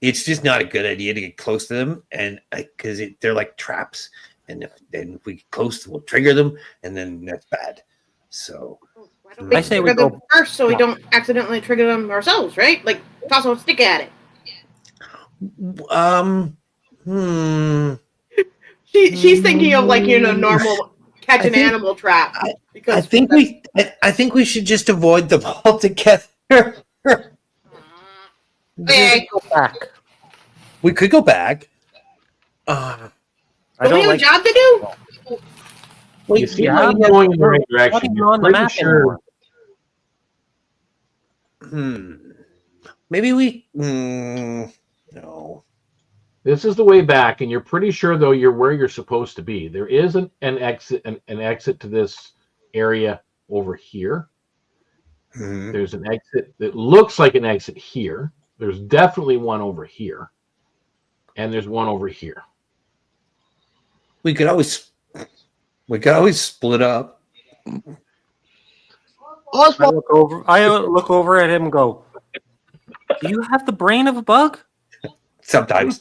It's just not a good idea to get close to them, and because they're like traps, and if we get close, we'll trigger them, and then that's bad. So I say we go first, so we don't accidentally trigger them ourselves, right? Like toss a stick at it. She's thinking of like normal catch an animal trap. I think we should just avoid them altogether. Okay. Go back. We could go back. Don't we have a job to do? You seem like you're going in the right direction. You're on the map sure. Maybe we. No. This is the way back, and you're pretty sure though you're where you're supposed to be. There is an exit to this area over here. There's an exit that looks like an exit here. There's definitely one over here, and there's one over here. We could always split up. I look over at him and go, "Do you have the brain of a bug?" Sometimes.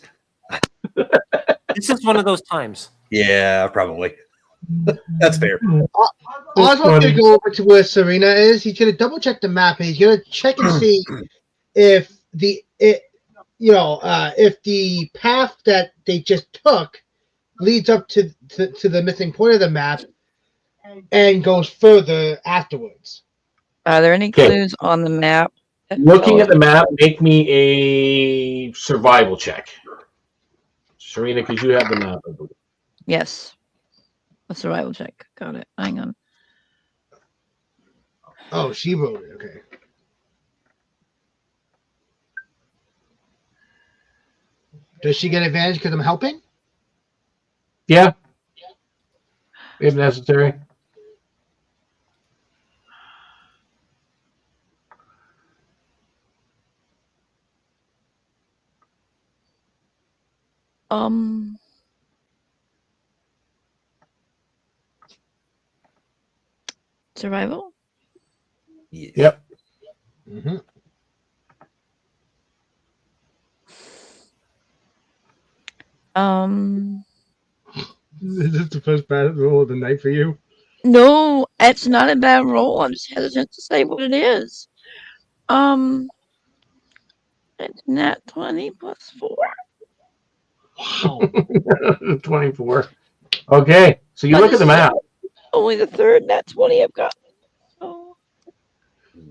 This is one of those times. Yeah, probably. That's fair. Oswald's gonna go over to where Serena is. He's gonna double check the map, and he's gonna check and see if if the path that they just took leads up to the missing point of the map and goes further afterwards. Are there any clues on the map? Looking at the map, make me a survival check. Serena, because you have the map, I believe. Yes. A survival check. Got it. Hang on. Oh, she wrote it. Okay. Does she get advantage because I'm helping? Yeah. If necessary. Survival? Yep. Mm-hmm. Is this the first bad roll of the night for you? No, it's not a bad roll. I'm just hesitant to say what it is. It's nat 20 plus 4. Wow. 24. Okay, so you But look at this the is map. only the third nat 20 I've got. Oh.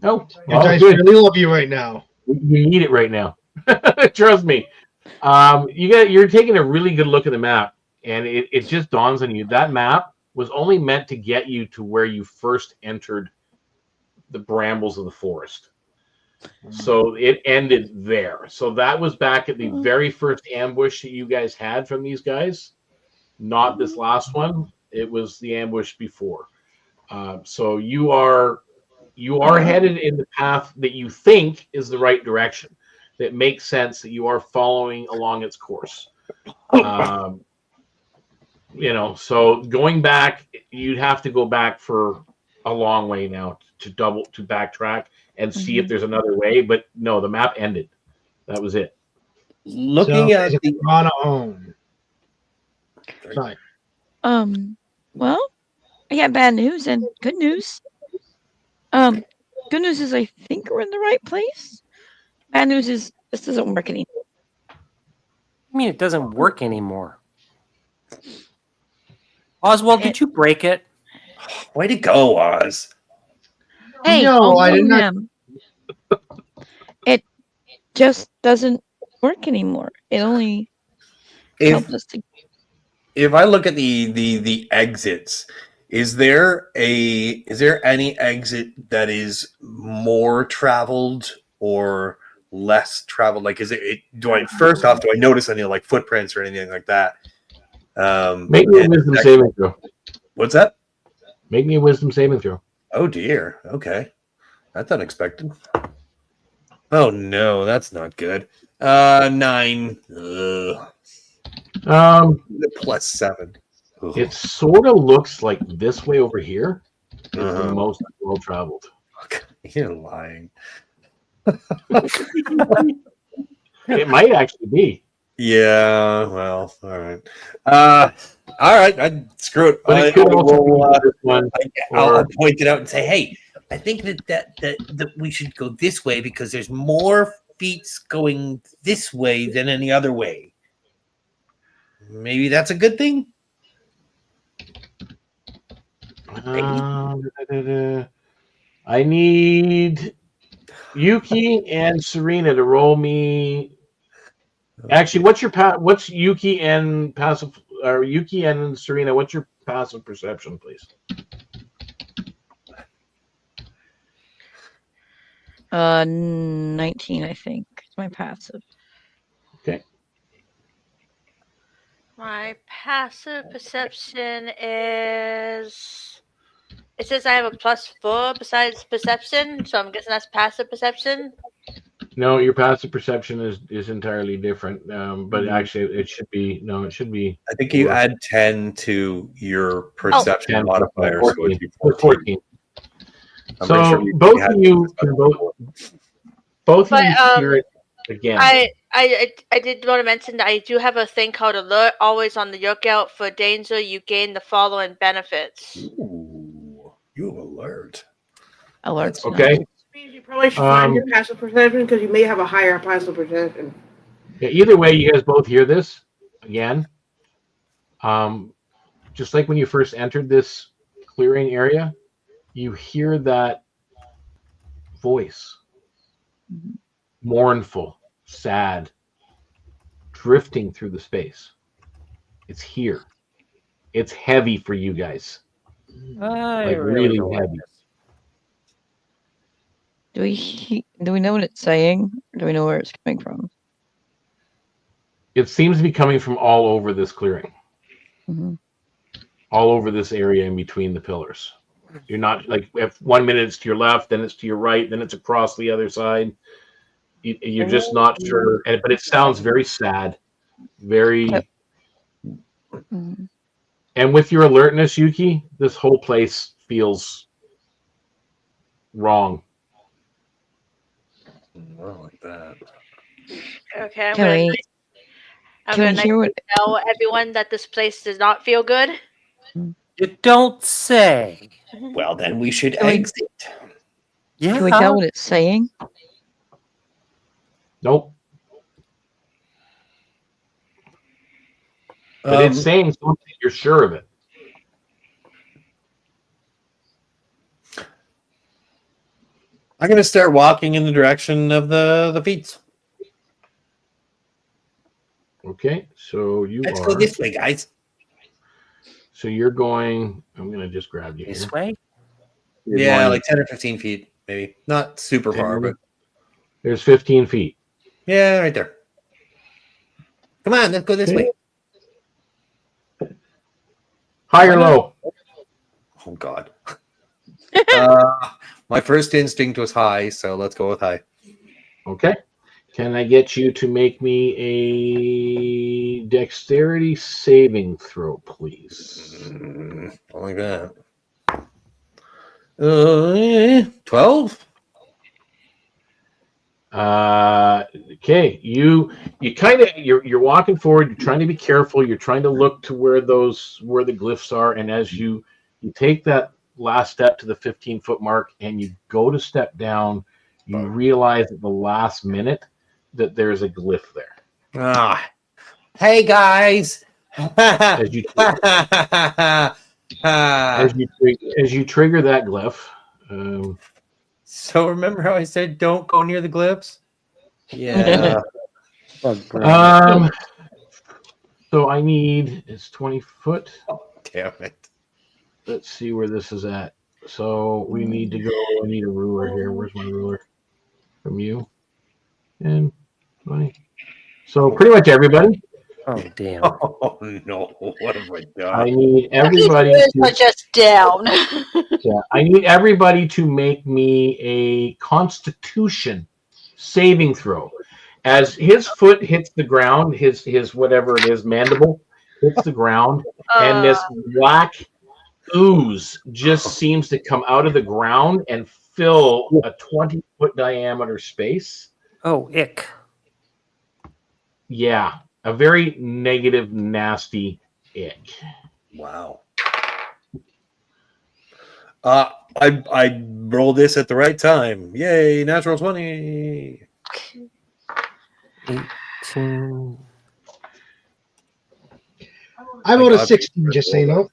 Oh, Your well, dice good. really love you right now. You need it right now. Trust me. You're taking a really good look at the map, and it just dawns on you that map was only meant to get you to where you first entered the brambles of the forest. So it ended there. So that was back at the very first ambush that you guys had from these guys. Not this last one. It was the ambush before. So you are headed in the path that you think is the right direction. That makes sense that you are following along its course. So going back, you'd have to go back for a long way now to backtrack and see if there's another way. But no, the map ended. That was it. Looking So, at the on home. Sorry. Well, I got bad news and good news. Good news is I think we're in the right place. Bad news is this doesn't work anymore. I mean, it doesn't work anymore. Oswald, did you break it? way to go, Oz. Hey, No, don't I did blame not. him. It just doesn't work anymore. It only helps us to. If I look at the exits, is there any exit that is more traveled or less traveled? Like, do I notice any like footprints or anything like that? Make me a wisdom saving throw. What's that? Make me a wisdom saving throw. Oh dear. Okay, that's unexpected. Oh no, that's not good. 9. +7. Ugh. It sort of looks like this way over here is the most well traveled. You're lying. It might actually be. Yeah, well, all right. All right, screw it. But it could also be this one. I'll point it out and say, hey, I think that we should go this way because there's more feet going this way than any other way. Maybe that's a good thing. I need Yuki and Serena to roll me. Actually, what's Yuki and passive? Or Yuki and Serena, what's your passive perception, please? 19, I think. It's my passive. Okay. My passive perception is. It says I have a +4 besides perception, so I'm guessing that's passive perception. No, your passive perception is entirely different. But actually, it should be. No, it should be. I think you add 10 to your perception modifier, 14. so it'd be 14. So sure both of you can both of you hear it again. I did want to mention that I do have a thing called alert. Always on the lookout for danger. You gain the following benefits. Ooh, you alert. Alerts. Okay. Means you probably should find your passive perception because you may have a higher passive perception. Yeah, either way, you guys both hear this again. Just like when you first entered this clearing area, you hear that voice, mournful, sad, drifting through the space. It's here. It's heavy for you guys. I really don't heavy. Do we know what it's saying? Or do we know where it's coming from? It seems to be coming from all over this clearing. Mm-hmm. All over this area in between the pillars. You're not like if 1 minute it's to your left, then it's to your right, then it's across the other side. You're just not sure. But it sounds very sad, very. Mm-hmm. And with your alertness, Yuki, this whole place feels wrong. I don't like that. Okay, I'm Can we hear what? tell everyone that this place does not feel good. You don't say. Well, then we should Can we- exit. Yeah. Can we tell what it's saying? Nope. But it's saying something. You're sure of it. I'm going to start walking in the direction of the feet. Okay, so you Let's are. go this way, guys. So you're going. I'm going to just grab you. This Here. way? You're Yeah, going- like 10 or 15 feet, maybe. Not super far, but There's 15 feet. yeah, right there. Come on, let's go this way. High or low? Oh, God. My first instinct was high, so let's go with high. Okay. Can I get you to make me a dexterity saving throw, please? Like that. 12? Okay. You kind of you're walking forward. You're trying to be careful. You're trying to look to where the glyphs are, and as you take that last step to the 15-foot mark, and you go to step down, you realize at the last minute that there's a glyph there. Ah. Hey, guys. As you trigger that glyph. So remember how I said don't go near the glyphs? Yeah. So I need it's 20 foot. Damn it. Let's see where this is at. So we need to go. I need a ruler here. Where's my ruler? From you. And 20. So pretty much everybody. Oh, damn. Oh, no. What have I I done? need everybody. Are just down. Yeah, I need everybody to make me a Constitution saving throw. As his foot hits the ground, his whatever it is, mandible hits the ground, and this black ooze just seems to come out of the ground and fill a 20-foot diameter space. Oh, ick. Yeah, a very negative, nasty ick. Wow. I rolled this at the right time. Yay, natural 20. 18. I voted 16, just so you know.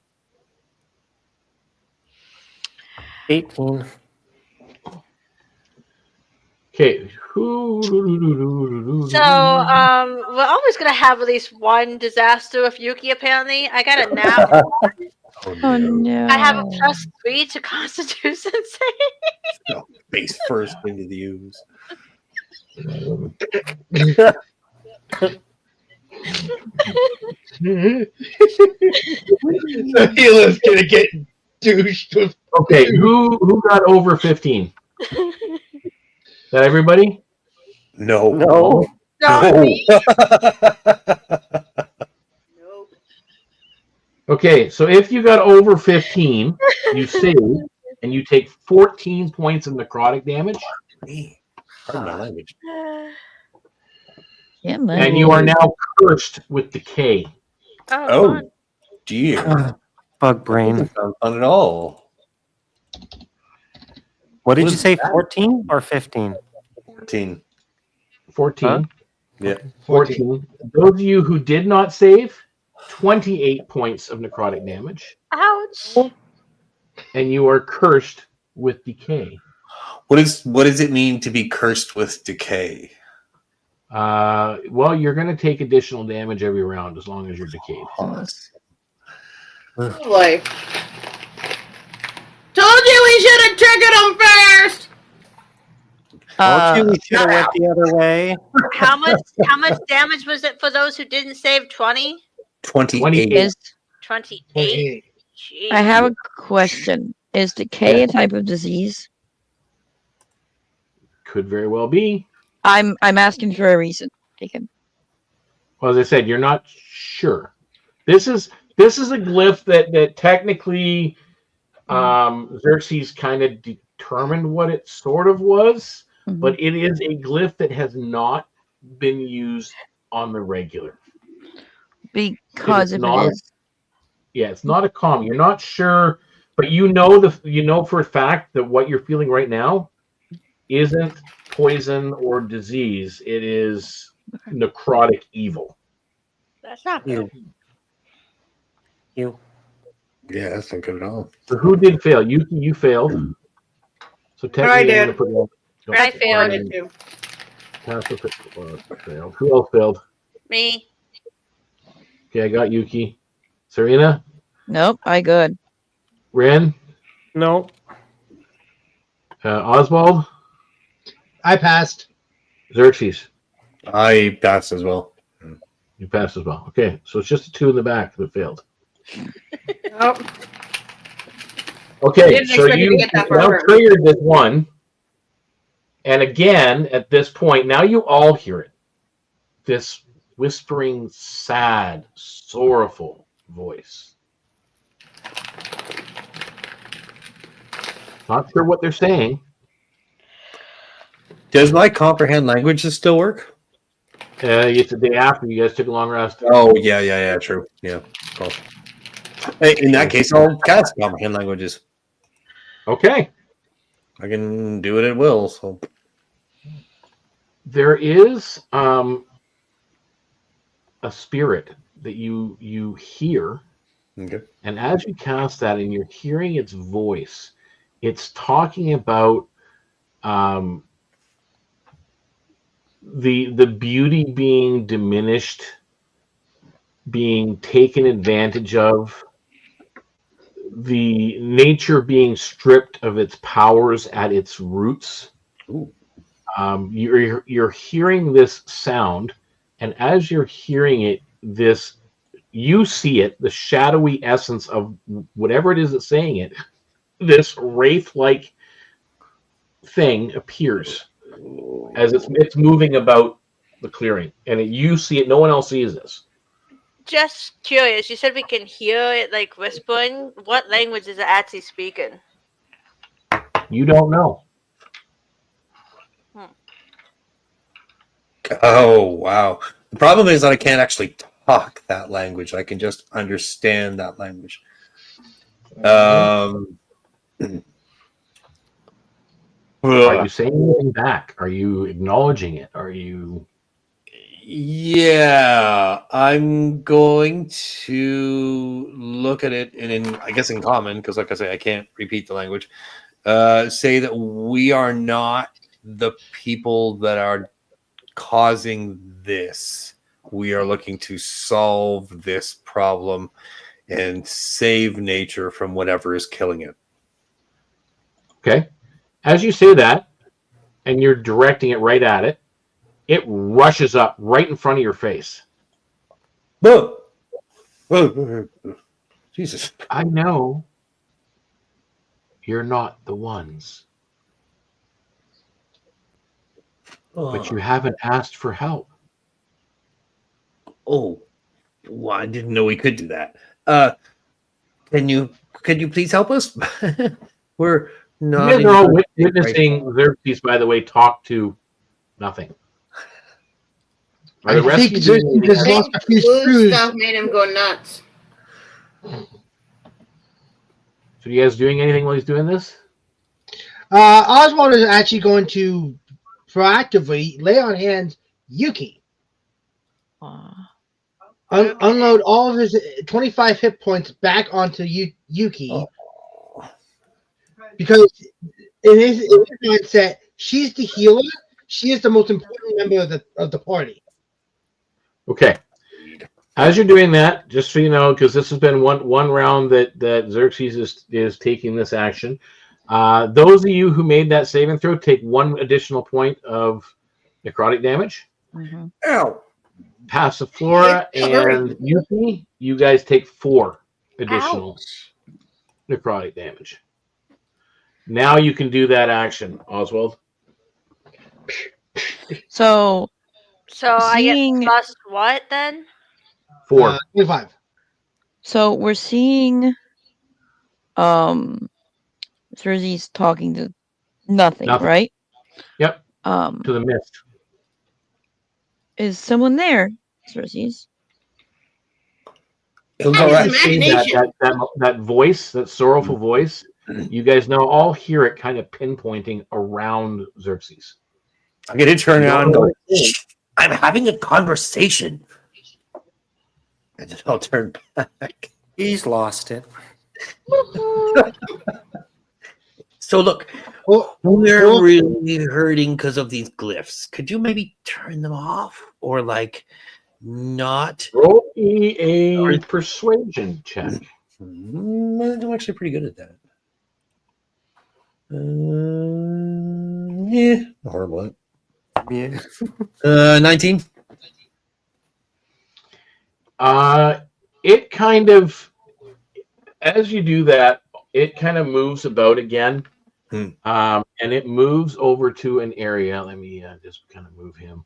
18. Okay. So, we're always gonna have at least one disaster with Yuki. Apparently, I got a nap. Oh no. I have a +3 to Constitution save. No, face first into the ooze. The healer's gonna get douched with. Okay, who got over 15? Is that everybody? No. No. Not me. Nope. Okay, so if you got over 15, you save, and you take 14 points of necrotic damage, Pardon my language. Yeah, man. and you are now cursed with decay. Oh, fun. dear. Bug brain. Not fun at all. What did you say, 14 or 15? 14. 14. Huh? Yeah. 14. Those of you who did not save, 28 points of necrotic damage, Ouch. and you are cursed with decay. What does it mean to be cursed with decay? Well, you're going to take additional damage every round as long as you're decayed. Like, told you we should have triggered them first. Told you we should have went the other way. How much damage was it for those who didn't save? 20? 28. Is 28. Jeez. I have a question. Is decay a type of disease? Could very well be. I'm asking for a reason. Taken. Well, as I said, you're not sure. This is a glyph that technically Xerxes kind of determined what it sort of was, but it is a glyph that has not been used on the regular. Because if it is, Yeah, it's not a common. You're not sure, but you know for a fact that what you're feeling right now isn't poison or disease. It is necrotic evil. That's not good. You. Yeah, that's not good at all. So who did fail? You failed. So technically, I I'm did. gonna put I I failed. did too. failed. Who else failed? Me. Okay, I got Yuki. Serena, Nope, I good. Ren, No. Oswald, I passed. Xerxes. I passed as well. You passed as well. Okay, so it's just the two in the back that failed. Oh, Okay, Didn't so expect you to you get that far now first. triggered this one. And again, at this point, now you all hear it. This whispering, sad, sorrowful voice. Not sure what they're saying. Does my comprehend languages still work? It's the day after you guys took a long rest. Oh, yeah, true. Yeah. Cool. Hey, in that case, I'll cast comprehend languages. Okay. I can do it at will. So There is a spirit that you hear, okay. and as you cast that and you're hearing its voice, it's talking about the beauty being diminished, being taken advantage of, the nature being stripped of its powers at its roots. Ooh. You're hearing this sound, and as you're hearing it, you see it, the shadowy essence of whatever it is that's saying it, this wraith-like thing appears as it's moving about the clearing, and you see it. No one else sees this. Just curious. You said we can hear it like whispering. What language is it actually speaking? You don't know. Oh, wow. The problem is that I can't actually talk that language. I can just understand that language. Are you saying anything back? Are you acknowledging it? Are you? Yeah, I'm going to look at it I guess in common, because like I say, I can't repeat the language. Say that we are not the people that are causing this. We are looking to solve this problem and save nature from whatever is killing it. Okay. As you say that, and you're directing it right at it, it rushes up right in front of your face. Whoa! Whoa! Jesus. I know you're not the ones, but you haven't asked for help. Oh, well, I didn't know we could do that. Could you please help us? We're not. You guys are all witnessing Xerxes, by the way, talk to nothing. Are the I rest think of you doing Xerxes has anything? lost a few blue screws. stuff made him go nuts. So you guys doing anything while he's doing this? Oswald is actually going to proactively lay on hands Yuki. Unload all of his 25 hit points back onto Yuki. Because in his mindset, she's the healer. She is the most important member of the party. Okay. As you're doing that, just so you know, because this has been one round that Xerxes is taking this action. Those of you who made that saving throw take 1 additional point of necrotic damage. Mm-hmm. Ow! Passiflora and Yuki, you guys take 4 additional necrotic damage. Now you can do that action, Oswald. So I Seeing- get plus what then? 4. 25. So we're seeing Cersei's talking to nothing, Nothing. right? Yep. To the mist. Is someone there, Cersei's? All right. That voice, that sorrowful voice, you guys now all hear it kind of pinpointing around Xerxes. I'm going to turn around and go, "Shh, I'm having a conversation." And then I'll turn back. He's lost it. So look, Well, we're really hurting because of these glyphs. Could you maybe turn them off or like not? Roll me a persuasion check. I'm actually pretty good at that. Yeah, not horrible. Yeah. 19. It kind of, as you do that, it kind of moves about again. And it moves over to an area. Let me just kind of move him.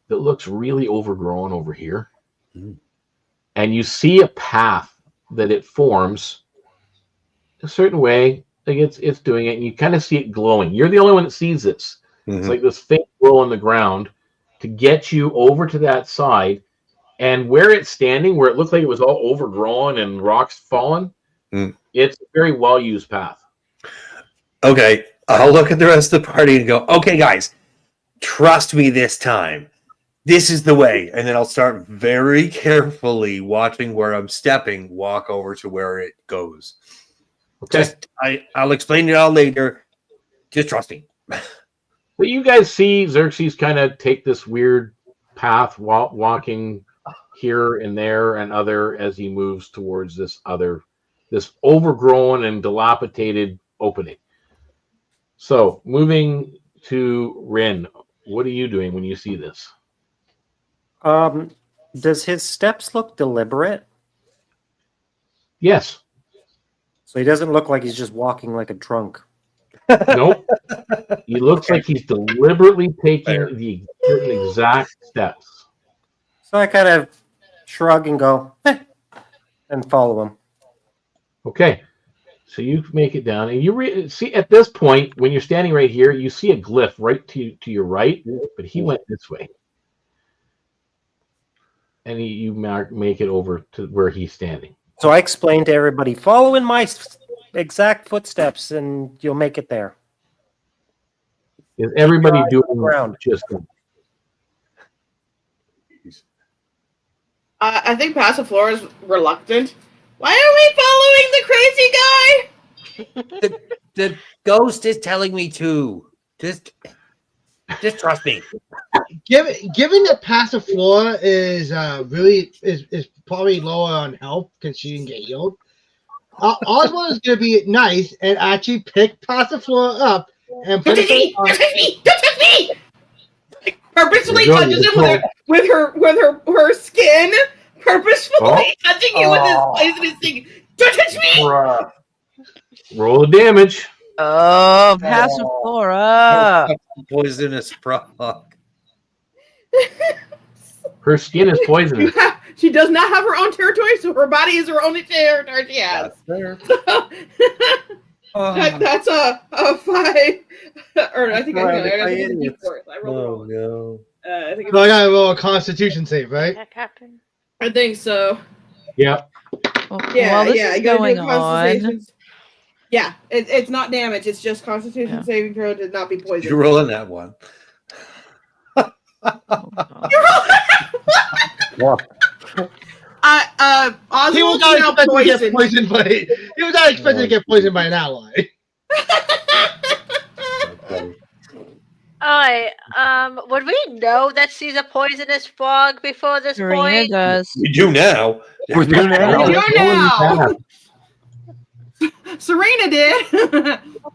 That looks really overgrown over here. And you see a path that it forms a certain way. Like it's doing it, and you kind of see it glowing. You're the only one that sees this. It's like this faint glow on the ground to get you over to that side. And where it's standing, where it looked like it was all overgrown and rocks fallen, it's a very well-used path. Okay, I'll look at the rest of the party and go, okay, guys, trust me this time. This is the way. And then I'll start very carefully watching where I'm stepping, walk over to where it goes. Okay. I'll explain it all later. Just trust me. But you guys see Xerxes kind of take this weird path, walking here and there and other as he moves towards this overgrown and dilapidated opening. So, moving to Rin, what are you doing when you see this? Does his steps look deliberate? Yes. So he doesn't look like he's just walking like a drunk. Nope. He looks like he's deliberately taking the exact steps. So I kind of shrug and go, and follow him. Okay. So you make it down, and you see at this point, when you're standing right here, you see a glyph right to your right, but he went this way. And you make it over to where he's standing. So I explained to everybody, follow in my exact footsteps, and you'll make it there. Is everybody doing around? Just I think Passiflora's reluctant. Why are we following the crazy guy? The ghost is telling me to. Just trust me. Given that Passiflora is is probably lower on health because she didn't get healed, Oswald is going to be nice and actually pick Passiflora up and put it on. Don't touch me! Don't touch me! Like, purposefully touches him with her skin. Purposefully touching you with this poisonous thing. Don't touch me! Roll the damage. Oh, Passiflora. Poisonous frog. Her skin is poisonous. She does not have her own territory, so her body is her only territory she has. That's a 5. Or I think I rolled no. I think So I got to roll a Constitution save, right? That happened. I think so. Yeah. While this is going on, yeah, it's not damage. It's just Constitution saving throw to not be poisoned. You're rolling that one. He was not expecting to get poisoned by. He was not expecting to get poisoned by an ally. Alright, would we know that she's a poisonous frog before this Serena point? does. We do now. We do now. You now. Serena did.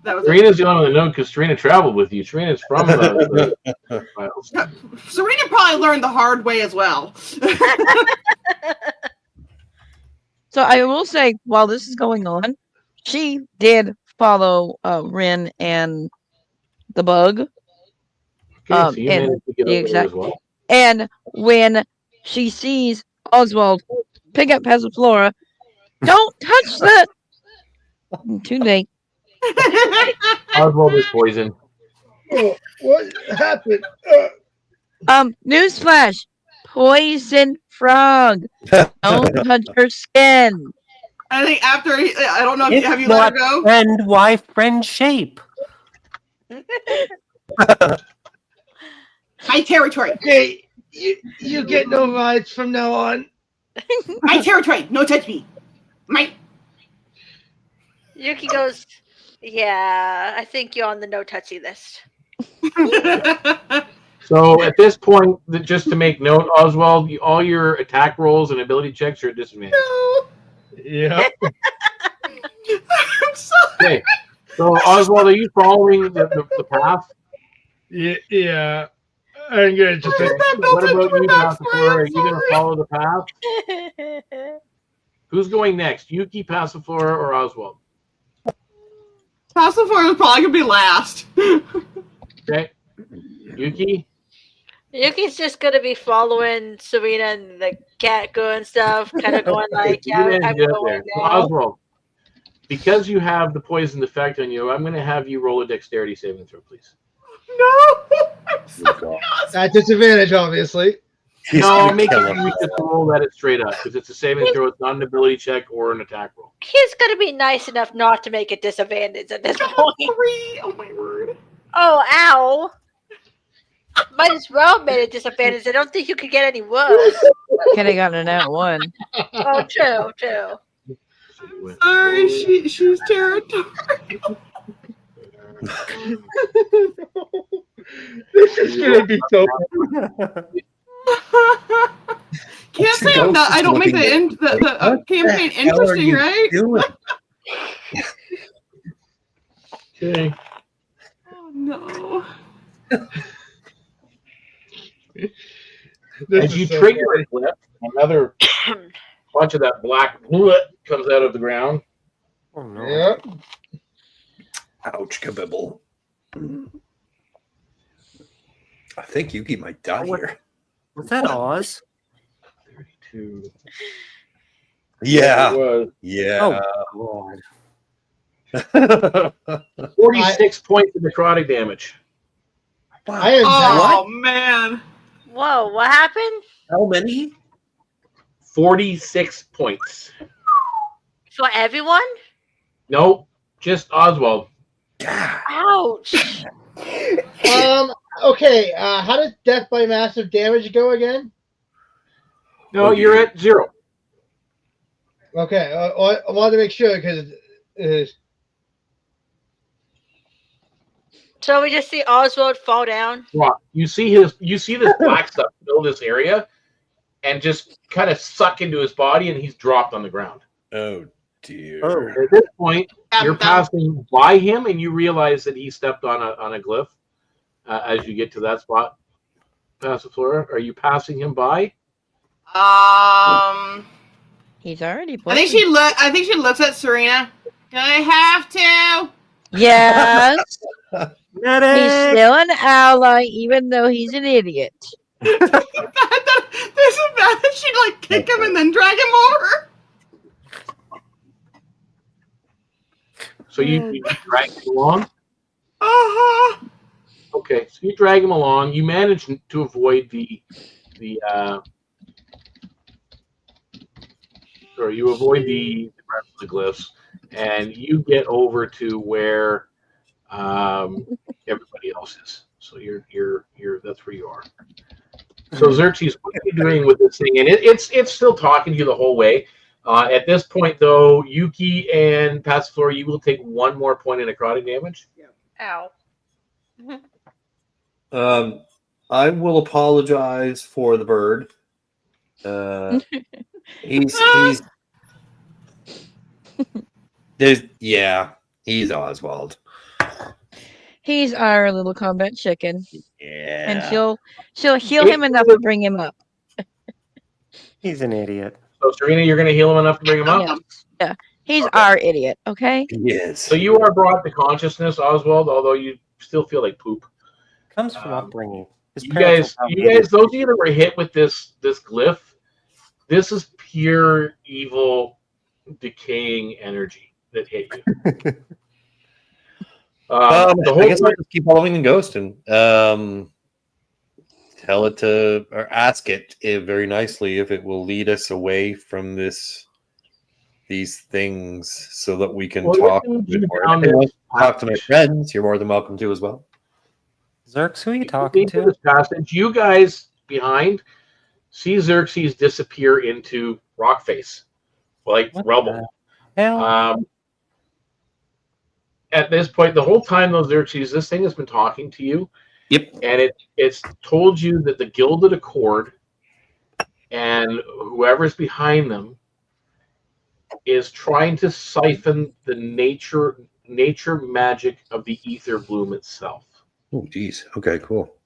That was Serena's the only one that knows because Serena traveled with you. Serena's from the Serena probably learned the hard way as well. So I will say, while this is going on, she did follow Rin and the bug. Okay, so you and managed to get the over there as well. And when she sees Oswald pick up Passiflora, don't touch that. Too late. Oswald is poisoned. Oh, what happened? Newsflash: poison frog. Don't touch her skin. I think after I don't know if It's have you let her not go? friend, why friend shape? My territory. Okay, you get no rights from now on. My territory. No touch me. My. Yuki goes, yeah, I think you're on the no touchy list. So at this point, just to make note, Oswald, all your attack rolls and ability checks are at disadvantage. No. Yep. I'm sorry. Okay. So Oswald, are you following the path? Yeah. I'm gonna just. What about you, Pacifier? Are you going to follow the path? Who's going next? Yuki, Pacifier, or Oswald? Pacifier is probably gonna be last. Okay. Yuki? Yuki's just gonna be following Serena and the cat girl and stuff, kind of going like, yeah, I'm Get up going there. So now. Oswald, because you have the poison effect on you, I'm going to have you roll a dexterity saving throw, please. No. I'm sorry. At disadvantage, obviously. He's No, gonna make kill it him. you just roll that it straight up because it's a saving throw. It's not an ability check or an attack roll. He's gonna be nice enough not to make it disadvantage at this point. 3. Oh my word. Oh, ow. Might as well made it disadvantage. I don't think you could get any worse. Could have gotten an at one. Oh, true. Sorry, she's territory. This is gonna be so. Can't say I'm not. I don't make the campaign interesting, right? Okay. Oh no. As you trigger a clip, another bunch of that black fluid comes out of the ground. Oh no. Yeah. Ouch, kabibble. I think Yuki might die here. Was that Oz? 32. Yeah. It was. Yeah. Oh God. 46 points of necrotic damage. I am Oh man. Whoa, what happened? How many? 46 points. For everyone? Nope, just Oswald. Yeah. Ouch. Okay. How did death by massive damage go again? No, you're at 0. Okay. I wanted to make sure because So we just see Oswald fall down. You see this black stuff fill this area and just kind of suck into his body, and he's dropped on the ground. Oh dear. Oh. At this point, you're passing by him, and you realize that he stepped on a glyph as you get to that spot. Passiflora, are you passing him by? He's already I think she looks at Serena. Do I have to? Yes. He's still an ally, even though he's an idiot. There's a bad that she'd like kick him and then drag him over. So you drag him along? Uh-huh. Okay, so you drag him along. You manage to avoid you avoid the rest of the glyphs, and you get over to where everybody else is. So you're that's where you are. So Xerxes, what are you doing with this thing? And it's still talking to you the whole way. At this point, though, Yuki and Passiflora, you will take 1 more point of necrotic damage. Ow. I will apologize for the bird. He's he's Oswald. He's our little combat chicken, Yeah. and she'll heal him enough to bring him up. He's an idiot. So Serena, you're going to heal him enough to bring him up. Yeah, he's our idiot. Okay. Yes. So you are brought to consciousness, Oswald, although you still feel like poop. Comes from upbringing. His You parents guys, will have those of you that were hit with this glyph, this is pure evil, decaying energy that hit you. I The whole guess I'll just keep following the ghost and tell it to, or ask it very nicely if it will lead us away from these things so that we can Well, talk. it leads you Or down if you want this to talk to my friends, you're more than welcome to as well. Zerx, who are you talking to? This passage, you guys behind see Xerxes disappear into rock face, like What rubble. the hell? At this point, the whole time, though, Xerxes, this thing has been talking to you. Yep. And it's told you that the Gilded Accord and whoever's behind them is trying to siphon the nature magic of the Etherbloom itself. Oh, geez. Okay, cool.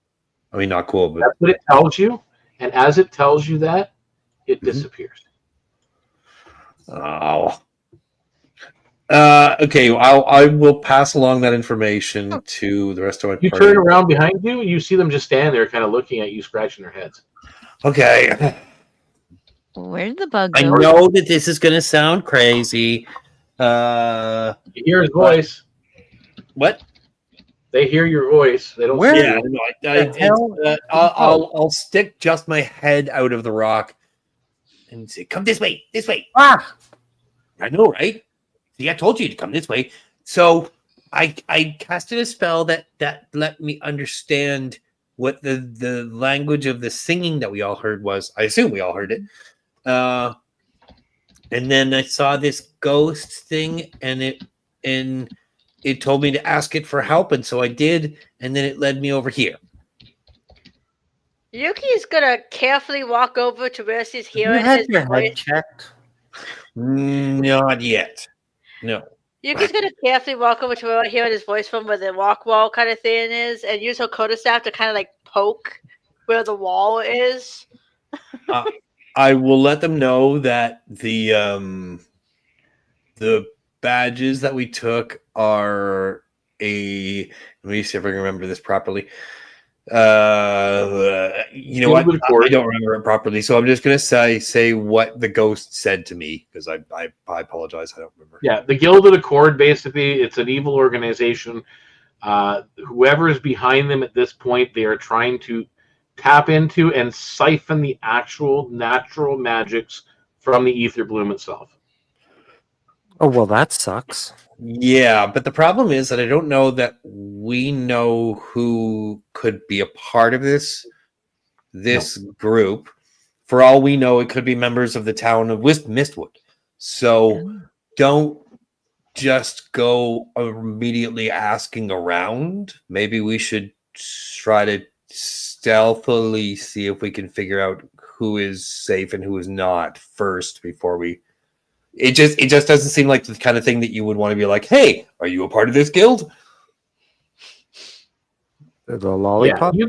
I mean, not cool, but That's what it tells you. And as it tells you that, it disappears. Oh. Okay, I will pass along that information to the rest of my You party. turn around behind you, and you see them just stand there, kind of looking at you, scratching their heads. Okay. Where did the bug I go? know that this is going to sound crazy. You hear his voice. What? They hear your voice. They don't Where? see Yeah, you. no, I'll stick just my head out of the rock and say, "Come this way, this way." Ah! I know, right? See, I told you to come this way. So I casted a spell that let me understand what the language of the singing that we all heard was. I assume we all heard it. And then I saw this ghost thing, and it told me to ask it for help, and so I did, and then it led me over here. Yuki's gonna carefully walk over to where she's You hearing had his your voice. head checked. Not yet. No. Yuki's gonna carefully walk over to where hearing his voice from where the rock wall kind of thing is, and use her quarterstaff to kind of like poke where the wall is. I will let them know that the badges that we took are let me see if I can remember this properly. You know what? I don't remember it properly, so I'm just gonna say what the ghost said to me, because I apologize, I don't remember. Yeah, the Gilded Accord, basically, it's an evil organization. Whoever is behind them at this point, they are trying to tap into and siphon the actual natural magics from the Etherbloom itself. Oh, well, that sucks. Yeah, but the problem is that I don't know that we know who could be a part of this group. For all we know, it could be members of the town of Mistwood. So don't just go immediately asking around. Maybe we should try to stealthily see if we can figure out who is safe and who is not first before we... It just doesn't seem like the kind of thing that you would want to be like, "Hey, are you a part of this guild?" The lollipop. Yeah,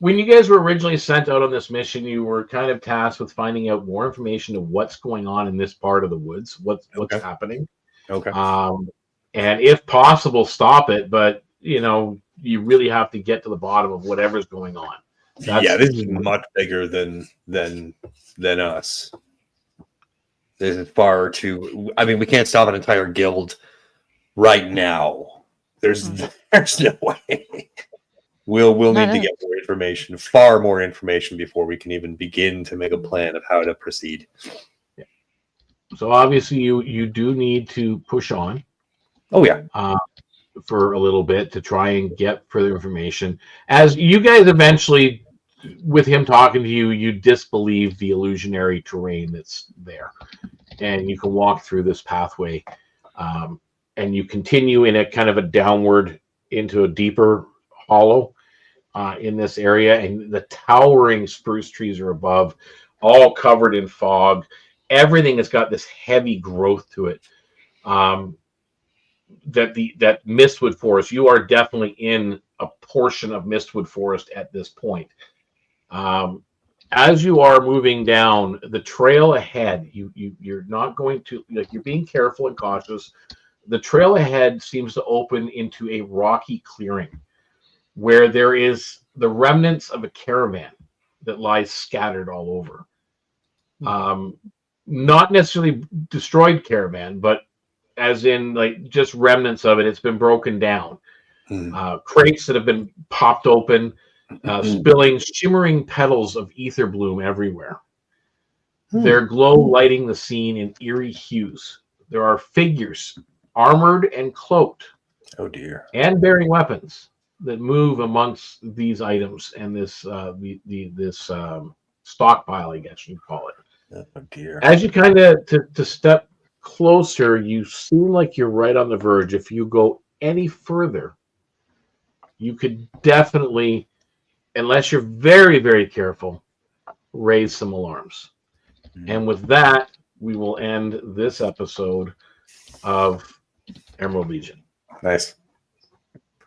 when you guys were originally sent out on this mission, you were kind of tasked with finding out more information of what's going on in this part of the woods, what's happening. Okay. And if possible, stop it. But you really have to get to the bottom of whatever's going on. This is much bigger than us. This is far too. I mean, we can't stop an entire guild right now. There's no way. We'll need to get more information, far more information, before we can even begin to make a plan of how to proceed. Yeah. So obviously, you do need to push on. Oh yeah. For a little bit to try and get further information. As you guys eventually, with him talking to you, you disbelieve the illusionary terrain that's there. And you can walk through this pathway, and you continue in a kind of a downward into a deeper hollow in this area. And the towering spruce trees are above, all covered in fog. Everything has got this heavy growth to it. That Mistwood Forest, you are definitely in a portion of Mistwood Forest at this point. As you are moving down the trail ahead, you're not going to, you're being careful and cautious. The trail ahead seems to open into a rocky clearing where there is the remnants of a caravan that lies scattered all over. Not necessarily destroyed caravan, but as in like just remnants of it. It's been broken down. Crates that have been popped open, spilling shimmering petals of Etherbloom everywhere. Their glow lighting the scene in eerie hues. There are figures, armored and cloaked. Oh dear. And bearing weapons. that move amongst these items and this this stockpile, I guess you'd call it. Oh dear. As you kind of to step closer, you seem like you're right on the verge. If you go any further, you could definitely, unless you're very, very careful, raise some alarms. And with that, we will end this episode of Emerald Legion. Nice.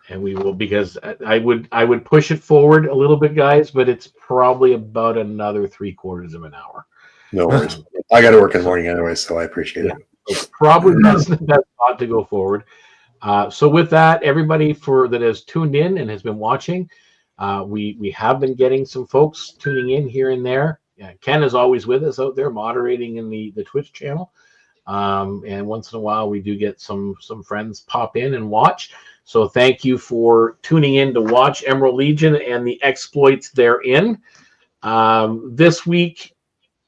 And we will, because I would push it forward a little bit, guys, but it's probably about another 3/4 of an hour. No worries. I got to work in the morning anyway, so I appreciate it. So probably that's the best thought to go forward. So with that, everybody that has tuned in and has been watching, we have been getting some folks tuning in here and there. Ken is always with us out there moderating in the Twitch channel. And once in a while, we do get some friends pop in and watch. So thank you for tuning in to watch Emerald Legion and the exploits therein. This week,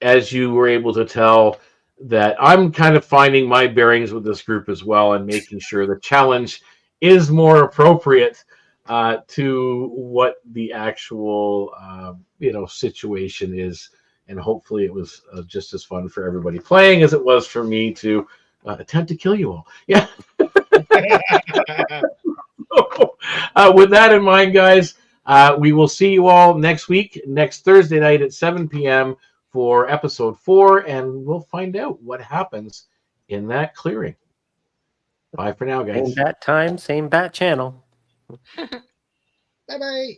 as you were able to tell, that I'm kind of finding my bearings with this group as well and making sure the challenge is more appropriate to what the actual situation is. And hopefully it was just as fun for everybody playing as it was for me to attempt to kill you all. Yeah. With that in mind, guys, we will see you all next week, next Thursday night at 7 p.m. for episode 4, and we'll find out what happens in that clearing. Bye for now, guys. Same bat time, same bat channel. Bye-bye.